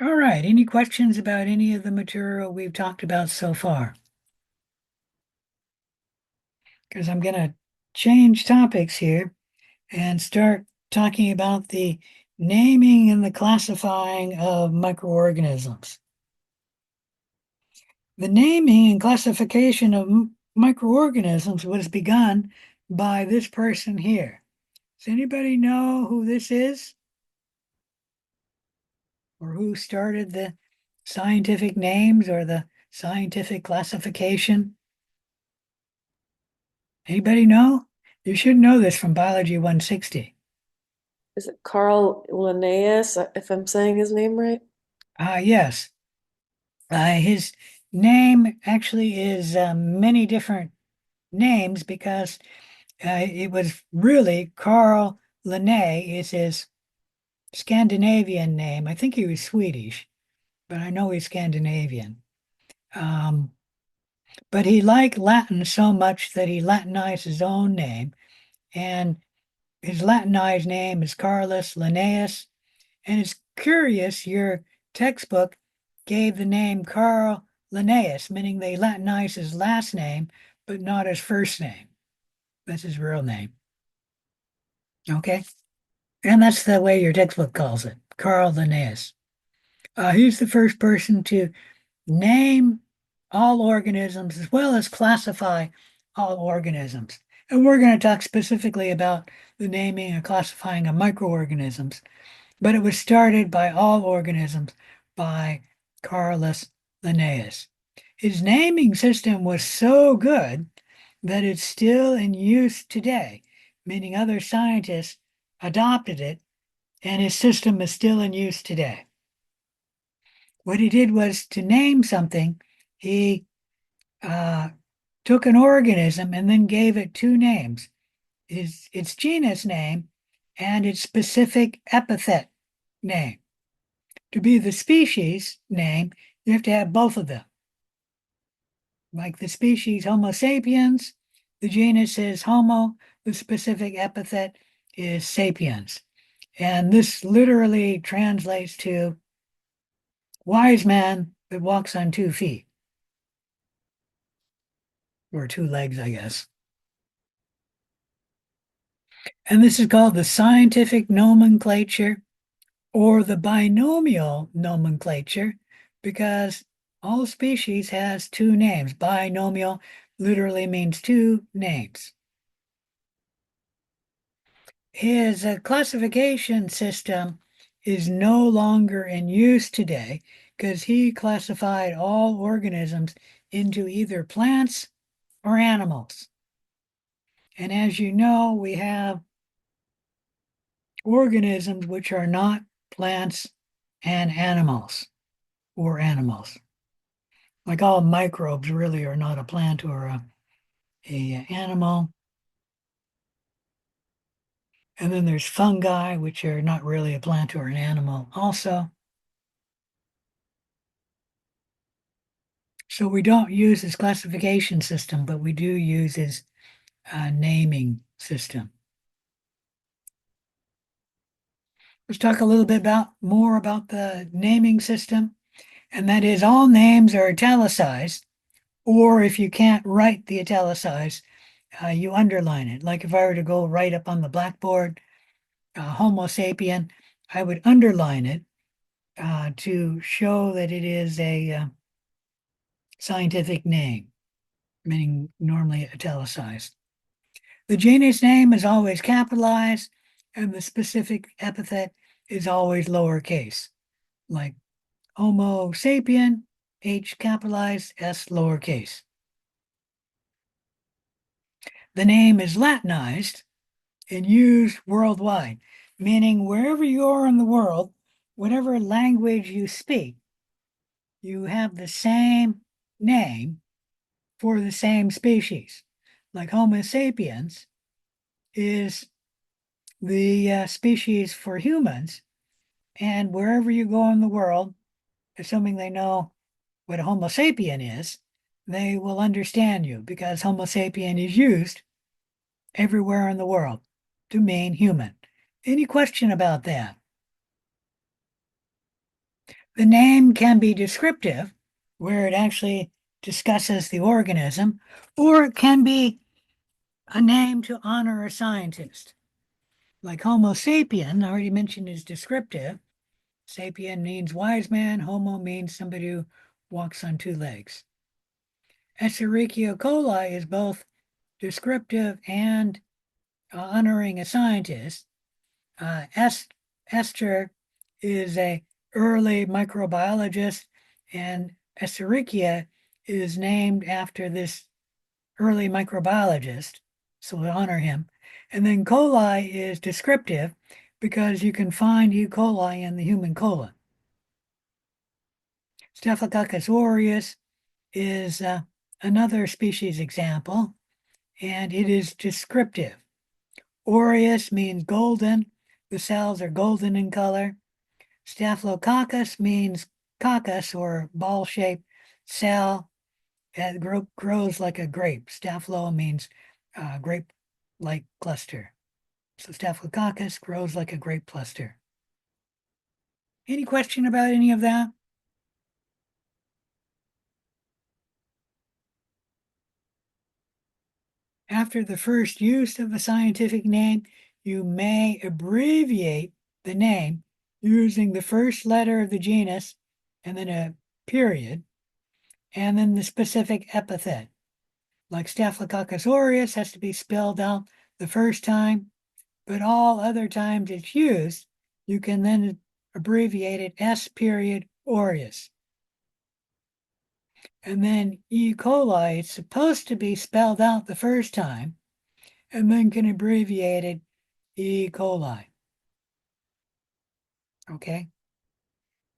All right, any questions about any of the material we've talked about so far? Because I'm going to change topics here and start talking about the naming and the classifying of microorganisms. The naming and classification of microorganisms was begun by this person here. Does anybody know who this is? Or who started the scientific names or the scientific classification? Anybody know? You should know this from Biology 160. Is it Carl Linnaeus, if I'm saying his name right? Yes. His name actually is many different names because it was really Carl Linné is his Scandinavian name. I think he was Swedish, but I know he's Scandinavian. But he liked Latin so much that he Latinized his own name, and his Latinized name is Carolus Linnaeus. And it's curious, your textbook gave the name Carl Linnaeus, meaning they Latinized his last name, but not his first name. That's his real name. Okay? And that's the way your textbook calls it, Carl Linnaeus. He's the first person to name all organisms as well as classify all organisms. And we're going to talk specifically about the naming and classifying of microorganisms, but it was started by all organisms by Carolus Linnaeus. His naming system was so good that it's still in use today, meaning other scientists adopted it, and his system is still in use today. What he did was to name something, he took an organism and then gave it two names, its genus name and its specific epithet name. To be the species name, you have to have both of them. Like the species Homo sapiens, the genus is Homo, the specific epithet is sapiens. And this literally translates to wise man that walks on 2 feet. Or 2 legs, I guess. And this is called the scientific nomenclature or the binomial nomenclature because all species has 2 names. Binomial literally means 2 names. His classification system is no longer in use today because he classified all organisms into either plants or animals. And as you know, we have organisms which are not plants and animals or animals. Like all microbes really are not a plant or a animal. And then there's fungi, which are not really a plant or an animal also. So we don't use his classification system, but we do use his naming system. Let's talk a little bit more about the naming system. And that is all names are italicized, or if you can't write the italicized, you underline it. Like if I were to go right up on the blackboard, Homo sapien, I would underline it to show that it is a scientific name, meaning normally italicized. The genus name is always capitalized, and the specific epithet is always lowercase, like Homo sapien, H capitalized, S lowercase. The name is Latinized and used worldwide, meaning wherever you are in the world, whatever language you speak, you have the same name for the same species. Like Homo sapiens is the species for humans, and wherever you go in the world, assuming they know what a Homo sapien is, they will understand you because Homo sapien is used everywhere in the world to mean human. Any question about that? The name can be descriptive, where it actually discusses the organism, or it can be a name to honor a scientist. Like Homo sapien, I already mentioned, is descriptive. Sapien means wise man, Homo means somebody who walks on 2 legs. Escherichia coli is both descriptive and honoring a scientist. Esther is a early microbiologist, and Escherichia is named after this early microbiologist, so we honor him. And then coli is descriptive because you can find E. coli in the human colon. Staphylococcus aureus is another species example, and it is descriptive. Aureus means golden. The cells are golden in color. Staphylococcus means coccus or ball-shaped cell that grows like a grape. Staphylo means grape-like cluster. So Staphylococcus grows like a grape cluster. Any question about any of that? After the first use of a scientific name, you may abbreviate the name using the first letter of the genus and then a period, and then the specific epithet. Like Staphylococcus aureus has to be spelled out the first time, but all other times it's used, you can then abbreviate it S period aureus. And then E. coli, it's supposed to be spelled out the first time and then can abbreviate it E. coli. Okay.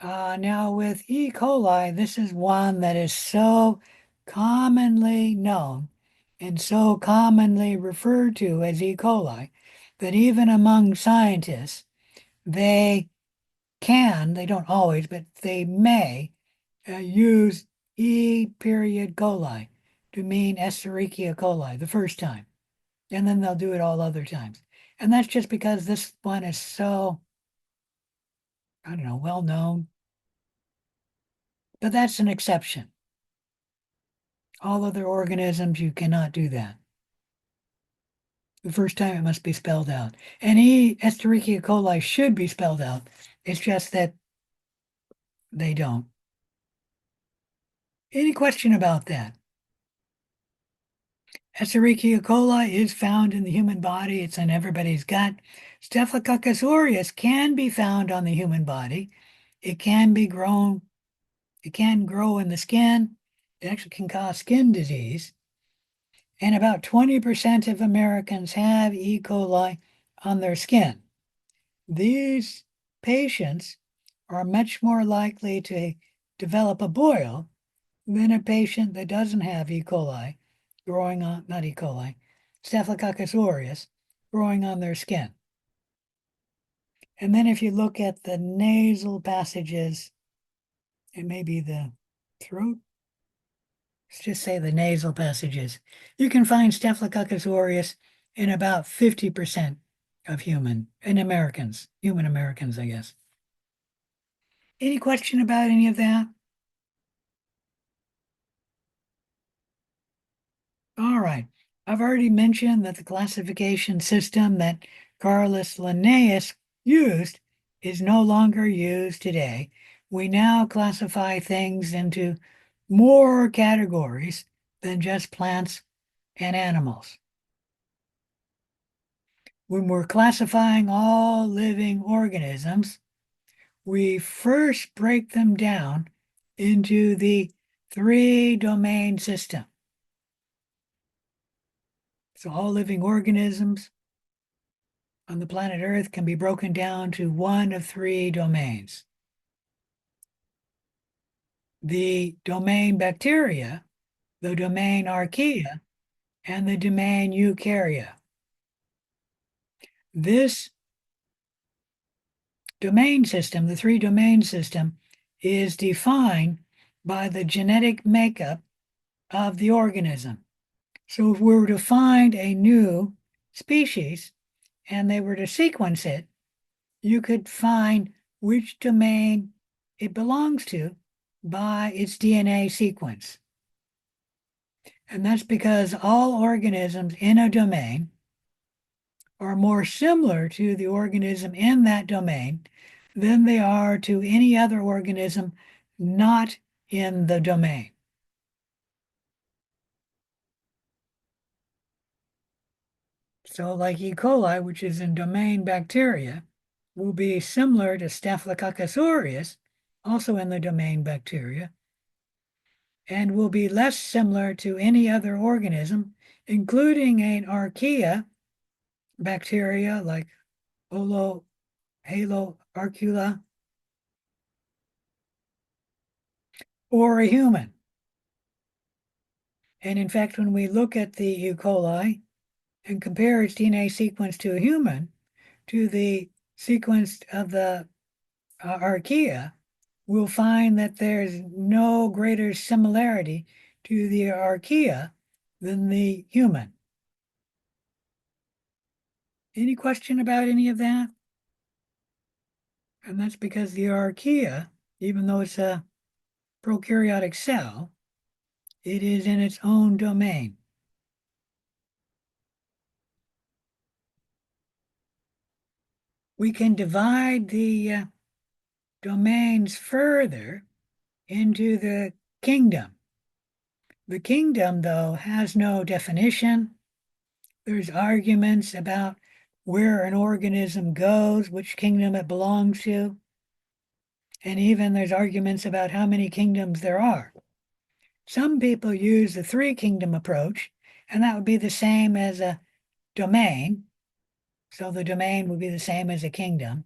Now with E. coli, this is one that is so commonly known and so commonly referred to as E. coli that even among scientists, they don't always, but they may use E. period coli to mean Escherichia coli the first time. And then they'll do it all other times. And that's just because this one is so, I don't know, well known. but that's an exception. All other organisms, you cannot do that. The first time it must be spelled out. And Escherichia coli should be spelled out. It's just that they don't. Any question about that? Escherichia coli is found in the human body. It's in everybody's gut. Staphylococcus aureus can be found on the human body. It can be grown. It can grow in the skin. It actually can cause skin disease. And about 20% of Americans have E. coli on their skin. These patients are much more likely to develop a boil than a patient that doesn't have E. coli growing on, not E. coli, Staphylococcus aureus growing on their skin. And then if you look at the nasal passages, it may be the throat, let's just say the nasal passages, you can find Staphylococcus aureus in about 50% of human Americans, I guess. Any question about any of that? All right. I've already mentioned that the classification system that Carolus Linnaeus used is no longer used today. We now classify things into more categories than just plants and animals. When we're classifying all living organisms, we first break them down into the three-domain system. So all living organisms on the planet Earth can be broken down to one of three domains. The domain bacteria, the domain archaea, and the domain eukarya. This domain system, the three domain system, is defined by the genetic makeup of the organism. So if we were to find a new species and they were to sequence it, you could find which domain it belongs to by its DNA sequence. And that's because all organisms in a domain are more similar to the organism in that domain than they are to any other organism not in the domain. So like E. coli, which is in domain bacteria, will be similar to Staphylococcus aureus, also in the domain bacteria, and will be less similar to any other organism, including an archaea bacteria like Haloarcula, or a human. And in fact, when we look at the E. coli and compare its DNA sequence to a human, to the sequence of the archaea, we'll find that there's no greater similarity to the archaea than the human. Any question about any of that? And that's because the archaea, even though it's a prokaryotic cell, it is in its own domain. We can divide the domains further into the kingdom. The kingdom, though, has no definition. There's arguments about where an organism goes, which kingdom it belongs to. And even there's arguments about how many kingdoms there are. Some people use the three kingdom approach, and that would be the same as a domain. So the domain would be the same as a kingdom.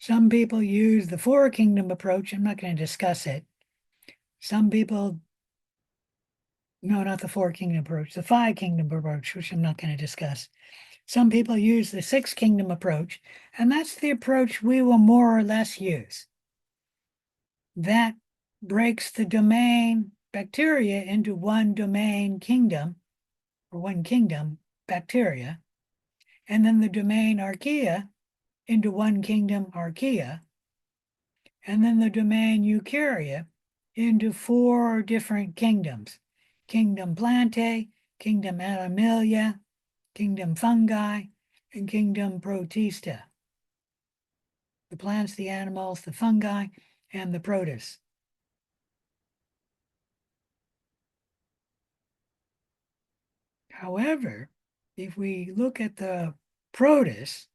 Some people use the four kingdom approach. I'm not going to discuss it. Some people, no, not the four kingdom approach, the five kingdom approach, which I'm not going to discuss. Some people use the six kingdom approach, and that's the approach we will more or less use. That breaks the domain bacteria into one domain kingdom, or one kingdom bacteria, and then the domain archaea into one kingdom archaea, and then the domain eukarya into 4 different kingdoms: kingdom plantae, kingdom animalia, kingdom fungi, and kingdom protista. The plants, the animals, the fungi, and the protists. However, if we look at the protists,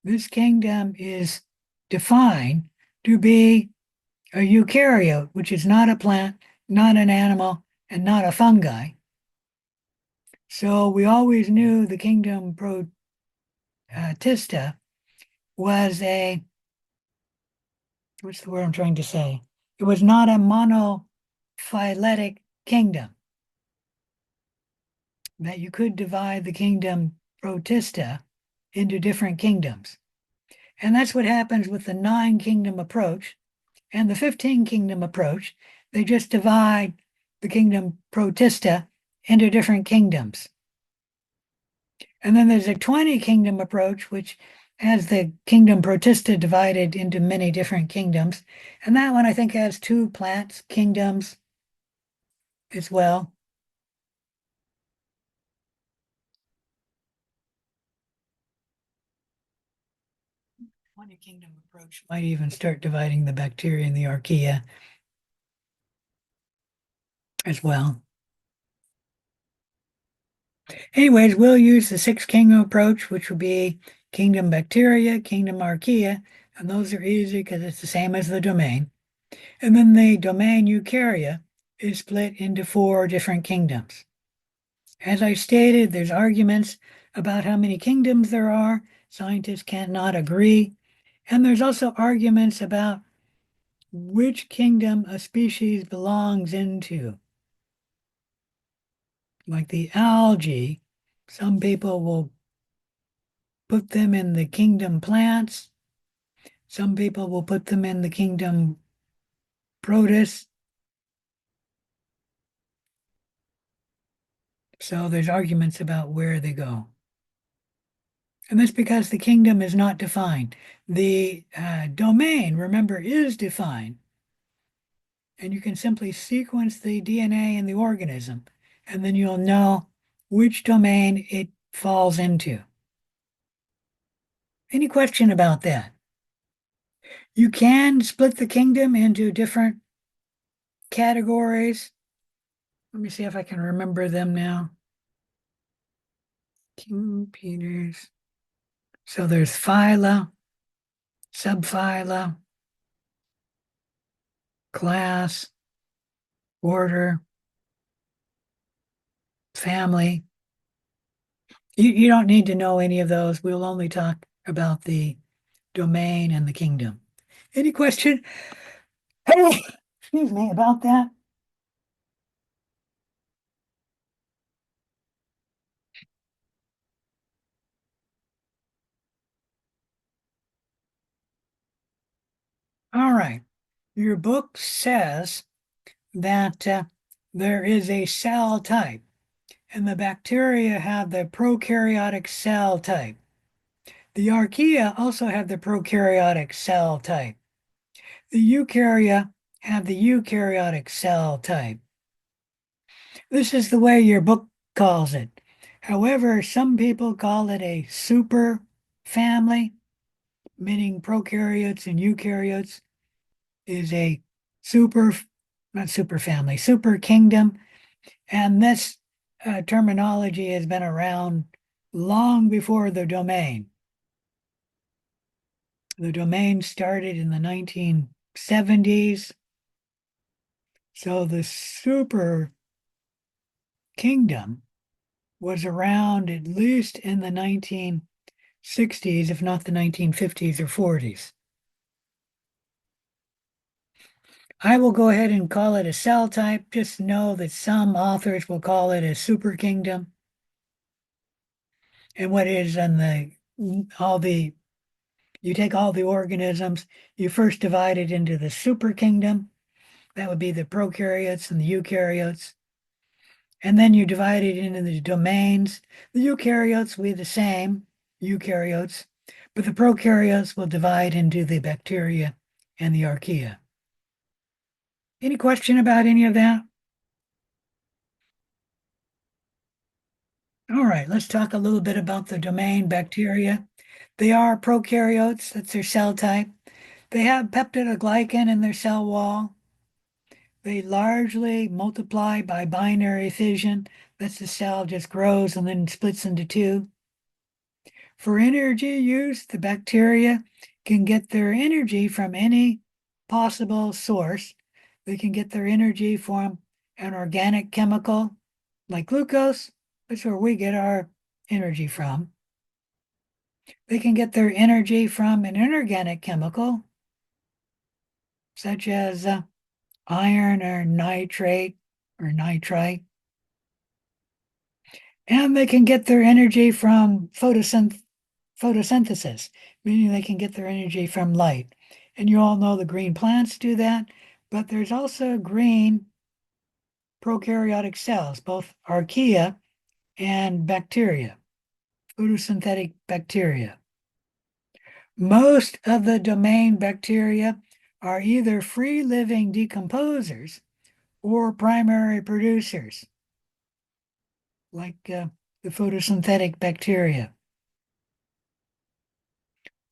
this kingdom is defined to be a eukaryote, which is not a plant, not an animal, and not a fungi. So we always knew the kingdom protista was a, what's the word I'm trying to say? It was not a monophyletic kingdom. That you could divide the kingdom protista into different kingdoms. And that's what happens with the 9-kingdom approach and the 15-kingdom approach. They just divide the kingdom protista into different kingdoms. And then there's a 20-kingdom approach, which has the kingdom protista divided into many different kingdoms. And that one, I think, has 2 plants kingdoms as well. 20-kingdom approach might even start dividing the bacteria and the archaea as well. Anyways, we'll use the 6-kingdom approach, which will be kingdom bacteria, kingdom archaea, and those are easy because it's the same as the domain. And then the domain eukarya is split into 4 different kingdoms. As I stated, there's arguments about how many kingdoms there are. Scientists cannot agree. And there's also arguments about which kingdom a species belongs into. Like the algae, some people will put them in the kingdom plants. Some people will put them in the kingdom protists. So there's arguments about where they go. And that's because the kingdom is not defined. The domain, remember, is defined. And you can simply sequence the DNA in the organism, and then you'll know which domain it falls into. Any question about that? You can split the kingdom into different categories. Let me see if I can remember them now. King Peters. So there's phyla, subphyla, class, order, family. You don't need to know any of those. We'll only talk about the domain and the kingdom. Any question? Excuse me about that? All right. Your book says that there is a cell type, and the bacteria have the prokaryotic cell type. The archaea also have the prokaryotic cell type. The eukarya have the eukaryotic cell type. This is the way your book calls it. However, some people call it a super family, meaning prokaryotes and eukaryotes is a super, not super family, super kingdom. And this terminology has been around long before the domain. The domain started in the 1970s. So the super kingdom was around at least in the 1960s, if not the 1950s or 40s. I will go ahead and call it a cell type. Just know that some authors will call it a super kingdom. And what is on you take all the organisms, you first divide it into the super kingdom. That would be the prokaryotes and the eukaryotes. And then you divide it into the domains. The eukaryotes will be the same, eukaryotes, but the prokaryotes will divide into the bacteria and the archaea. Any question about any of that? All right, let's talk a little bit about the domain bacteria. They are prokaryotes, that's their cell type. They have peptidoglycan in their cell wall. They largely multiply by binary fission. That's the cell just grows and then splits into two. For energy use, the bacteria can get their energy from any possible source. They can get their energy from an organic chemical like glucose. That's where we get our energy from. They can get their energy from an inorganic chemical, such as iron or nitrate or nitrite. And they can get their energy from photosynthesis, meaning they can get their energy from light. And you all know the green plants do that, but there's also green prokaryotic cells, both archaea and bacteria, photosynthetic bacteria. Most of the domain bacteria are either free-living decomposers or primary producers, like the photosynthetic bacteria,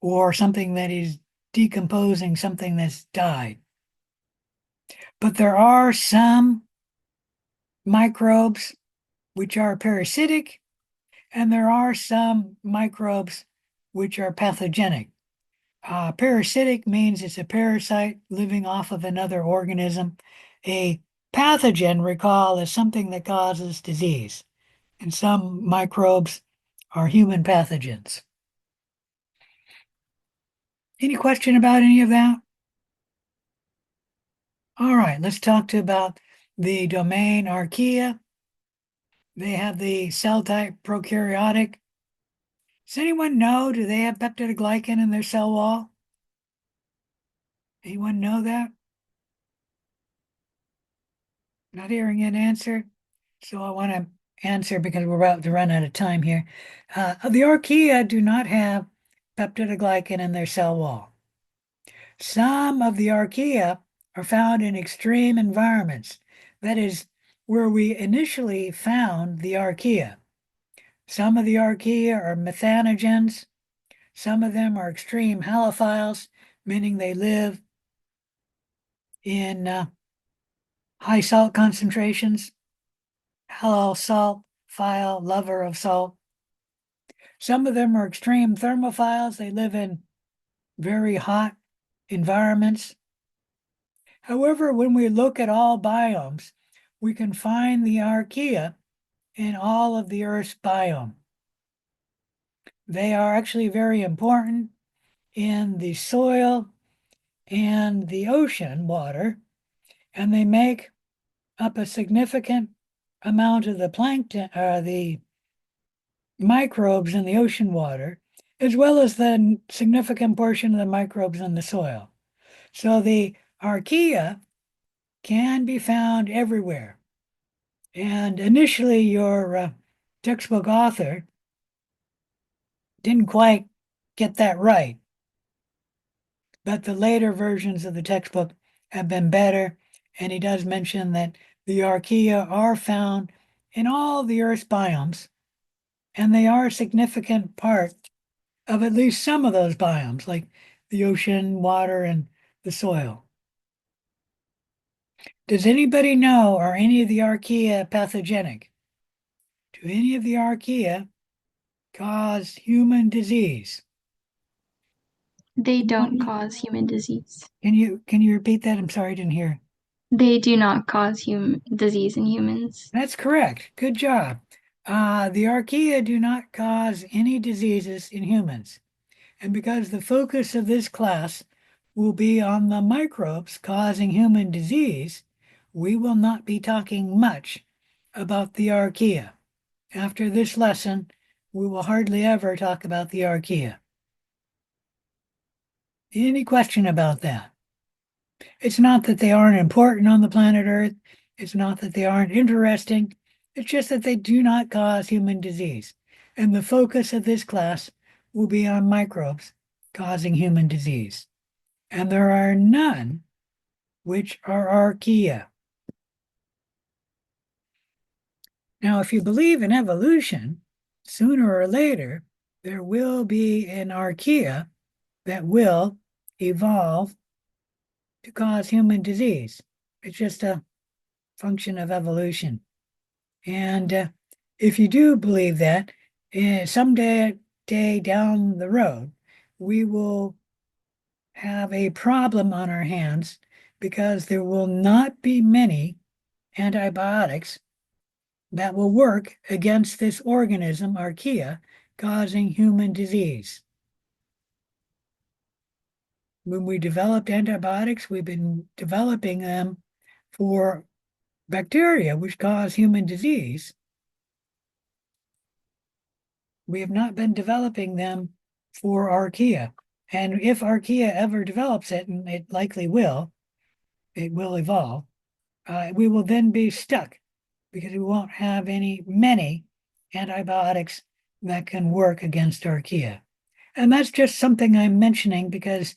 or something that is decomposing something that's died. But there are some microbes which are parasitic, and there are some microbes which are pathogenic. Parasitic means it's a parasite living off of another organism. A pathogen, recall, is something that causes disease, and some microbes are human pathogens. Any question about any of that? All right, let's talk about the domain archaea. They have the cell type prokaryotic. Does anyone know, do they have peptidoglycan in their cell wall? Anyone know that? Not hearing an answer. So I want to answer because we're about to run out of time here. The archaea do not have peptidoglycan in their cell wall. Some of the archaea are found in extreme environments. That is where we initially found the archaea. Some of the archaea are methanogens. Some of them are extreme halophiles, meaning they live in high salt concentrations. Halal salt, phile, lover of salt. Some of them are extreme thermophiles. They live in very hot environments. However, when we look at all biomes, we can find the archaea in all of the Earth's biome. They are actually very important in the soil and the ocean water, and they make up a significant amount of the plankton, the microbes in the ocean water, as well as the significant portion of the microbes in the soil. So the archaea can be found everywhere. And initially, your textbook author didn't quite get that right, but the later versions of the textbook have been better. And he does mention that the archaea are found in all the Earth's biomes, and they are a significant part of at least some of those biomes, like the ocean, water, and the soil. Does anybody know, are any of the archaea pathogenic? Do any of the archaea cause human disease? They don't cause human disease. Can you repeat that? I'm sorry, I didn't hear. They do not cause human disease in humans. That's correct. Good job. The archaea do not cause any diseases in humans. And because the focus of this class will be on the microbes causing human disease, we will not be talking much about the archaea. After this lesson, we will hardly ever talk about the archaea. Any question about that? It's not that they aren't important on the planet Earth. It's not that they aren't interesting. It's just that they do not cause human disease. And the focus of this class will be on microbes causing human disease. and there are none which are archaea. Now, if you believe in evolution, sooner or later, there will be an archaea that will evolve to cause human disease. It's just a function of evolution. And if you do believe that, someday day down the road, we will have a problem on our hands because there will not be many antibiotics that will work against this organism, archaea, causing human disease. When we developed antibiotics, we've been developing them for bacteria which cause human disease. We have not been developing them for archaea. And if archaea ever develops it, and it likely will, it will evolve, we will then be stuck because we won't have many antibiotics that can work against archaea. And that's just something I'm mentioning because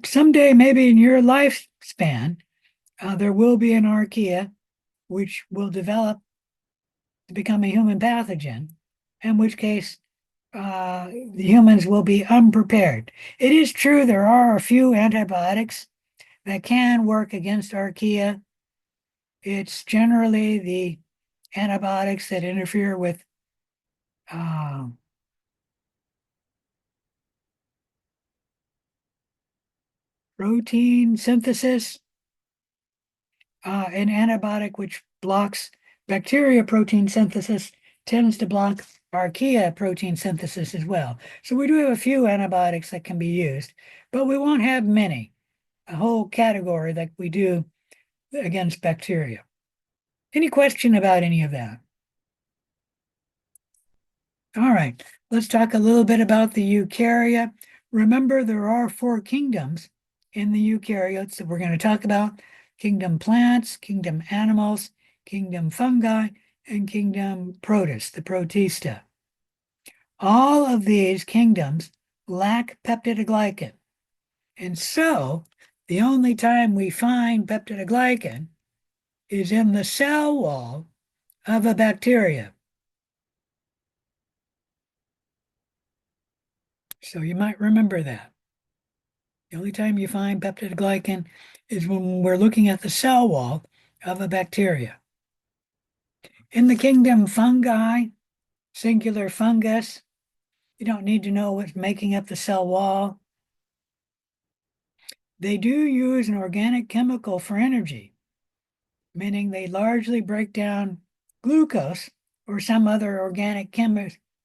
someday, maybe in your lifespan, there will be an archaea which will develop to become a human pathogen, in which case the humans will be unprepared. It is true there are a few antibiotics that can work against archaea. It's generally the antibiotics that interfere with protein synthesis, an antibiotic which blocks bacteria protein synthesis tends to block archaea protein synthesis as well. So we do have a few antibiotics that can be used, but we won't have many, a whole category like we do against bacteria. Any question about any of that? All right, let's talk a little bit about the eukarya. Remember, there are 4 kingdoms in the eukaryotes that we're going to talk about: kingdom plants, kingdom animals, kingdom fungi, and kingdom protists, the protista. All of these kingdoms lack peptidoglycan. And so the only time we find peptidoglycan is in the cell wall of a bacteria. So you might remember that. The only time you find peptidoglycan is when we're looking at the cell wall of a bacteria. In the kingdom fungi, singular fungus, you don't need to know what's making up the cell wall. They do use an organic chemical for energy, meaning they largely break down glucose or some other organic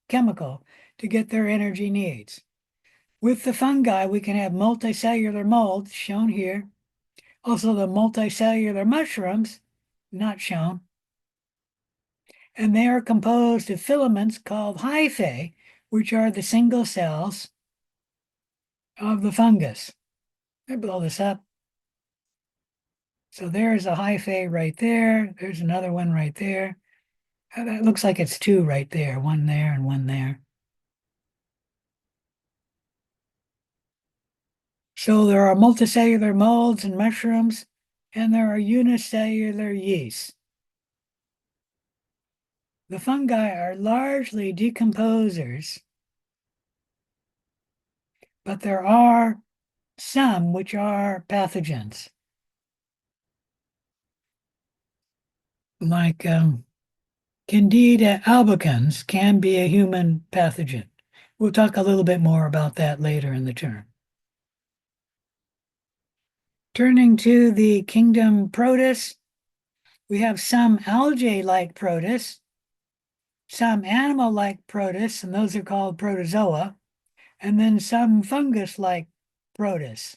chemical to get their energy needs. With the fungi, we can have multicellular molds, shown here. Also the multicellular mushrooms, not shown. And they are composed of filaments called hyphae, which are the single cells of the fungus. Let me blow this up. So there's a hyphae right there. There's another one right there. That looks like it's 2 right there, one there and one there. So there are multicellular molds and mushrooms, and there are unicellular yeasts. The fungi are largely decomposers, but there are some which are pathogens, like Candida albicans can be a human pathogen. We'll talk a little bit more about that later in the term. Turning to the kingdom protists, we have some algae-like protists, some animal-like protists, and those are called protozoa, and then some fungus-like protists.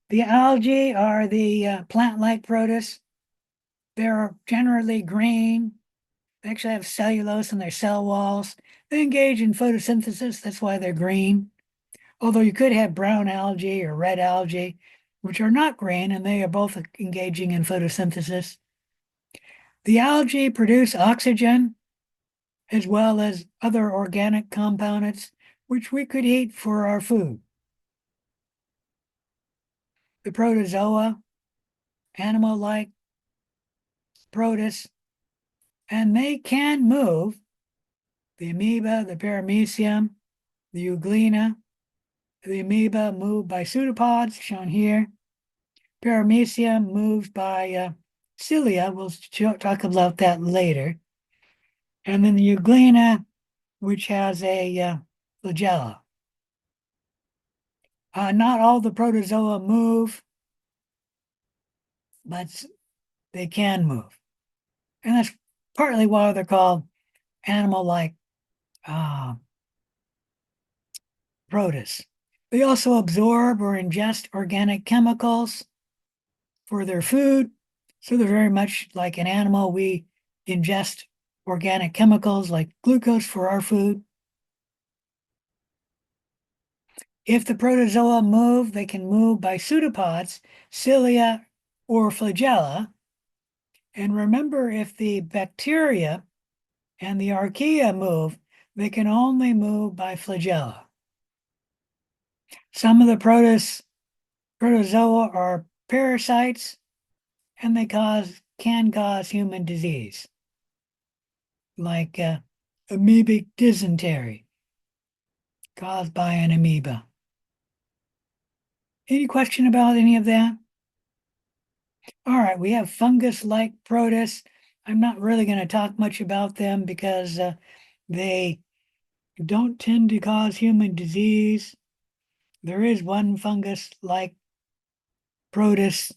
The algae are the plant-like protists. They're generally green. They actually have cellulose in their cell walls. They engage in photosynthesis, that's why they're green. Although you could have brown algae or red algae, which are not green, and they are both engaging in photosynthesis. The algae produce oxygen as well as other organic compounds, which we could eat for our food. the protozoa, animal-like protists, and they can move. The amoeba, the paramecium, the euglena. The amoeba move by pseudopods, shown here. Paramecium moves by cilia. We'll talk about that later. And then the euglena, which has a flagella. Not all the protozoa move, but they can move. And that's partly why they're called animal-like protists. They also absorb or ingest organic chemicals for their food. So they're very much like an animal. We ingest organic chemicals like glucose for our food. If the protozoa move, they can move by pseudopods, cilia, or flagella. And remember, if the bacteria and the archaea move, they can only move by flagella. Some of the protozoa are parasites, and they can cause human disease, like amoebic dysentery, caused by an amoeba. Any question about any of that? All right, we have fungus-like protists. I'm not really going to talk much about them because they don't tend to cause human disease. There is one fungus-like protist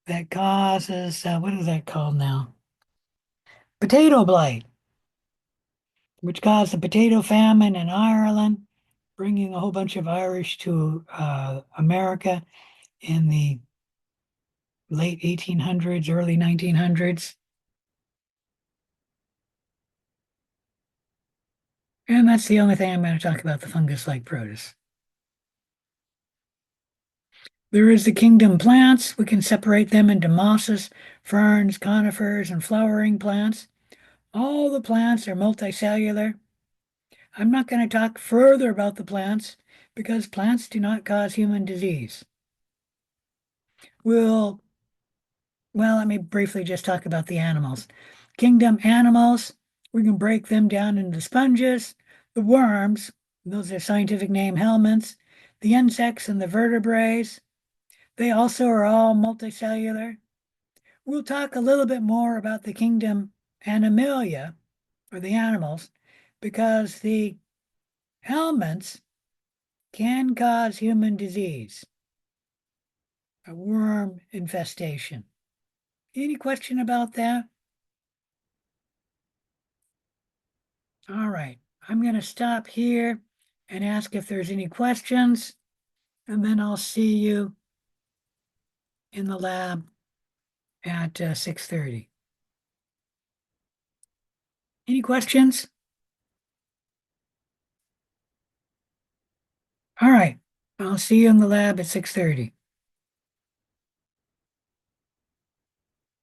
that causes, what is that called now? Potato blight, which caused the potato famine in Ireland, bringing a whole bunch of Irish to America in the late 1800s, early 1900s. And that's the only thing I'm going to talk about the fungus-like protists. There is the kingdom plants. We can separate them into mosses, ferns, conifers, and flowering plants. All the plants are multicellular. I'm not going to talk further about the plants because plants do not cause human disease. Well, let me briefly just talk about the animals. Kingdom animals, we can break them down into sponges, the worms, those are scientific name helminths, the insects and the vertebrates. They also are all multicellular. We'll talk a little bit more about the kingdom Animalia, or the animals, because the helminths can cause human disease, a worm infestation. Any question about that? All right, I'm going to stop here and ask if there's any questions, and then I'll see you in the lab at 6:30. Any questions? All right, I'll see you in the lab at 6:30.